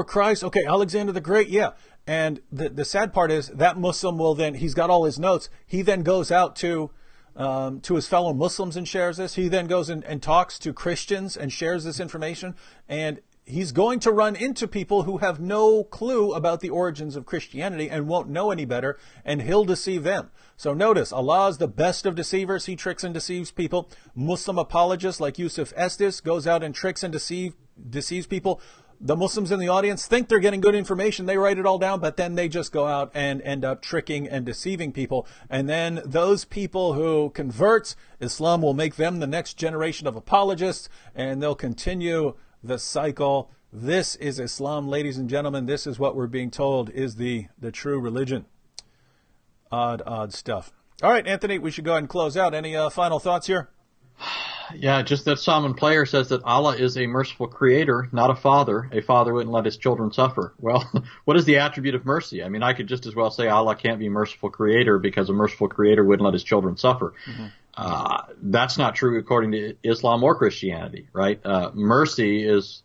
Christ. Okay, Alexander the Great, yeah. And the sad part is that Muslim will then, he's got all his notes. He then goes out to his fellow Muslims and shares this. He then goes and talks to Christians and shares this information. And he's going to run into people who have no clue about the origins of Christianity and won't know any better, and he'll deceive them. So notice, Allah is the best of deceivers. He tricks and deceives people. Muslim apologists like Yusuf Estes goes out and tricks and deceives people. The Muslims in the audience think they're getting good information. They write it all down, but then they just go out and end up tricking and deceiving people. And then those people who convert, Islam will make them the next generation of apologists, and they'll continue the cycle. This is Islam, ladies and gentlemen. This is what we're being told is the true religion. Odd stuff. All right, Anthony, we should go ahead and close out. Any final thoughts here? Yeah, just that Salmon Player says that Allah is a merciful creator, not a father. A father wouldn't let his children suffer. Well, what is the attribute of mercy? I mean, I could just as well say Allah can't be a merciful creator because a merciful creator wouldn't let his children suffer. Mm-hmm. That's not true according to Islam or Christianity, right? Mercy is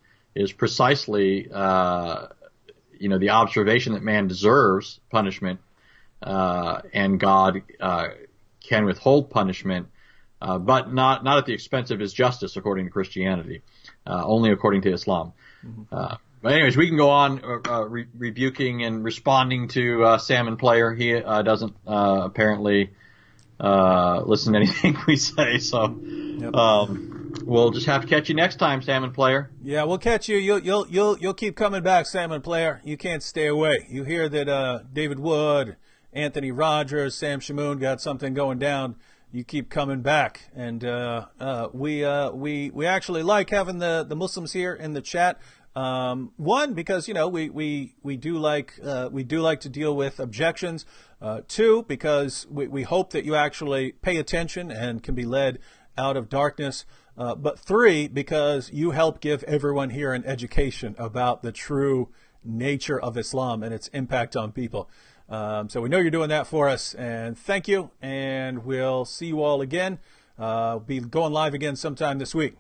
precisely, the observation that man deserves punishment, and God can withhold punishment. But not at the expense of his justice, according to Christianity, only according to Islam. Mm-hmm. But anyways, we can go on rebuking and responding to Salmon Player. He doesn't apparently listen to anything we say, so yep. We'll just have to catch you next time, Salmon Player. Yeah, we'll catch you. You'll keep coming back, Salmon Player. You can't stay away. You hear that David Wood, Anthony Rogers, Sam Shamoon got something going down. You keep coming back, and we actually like having the Muslims here in the chat. One, because we do like to deal with objections. Two, because we hope that you actually pay attention and can be led out of darkness. But three, because you help give everyone here an education about the true nature of Islam and its impact on people. So we know you're doing that for us, and thank you, and we'll see you all again. Be going live again sometime this week.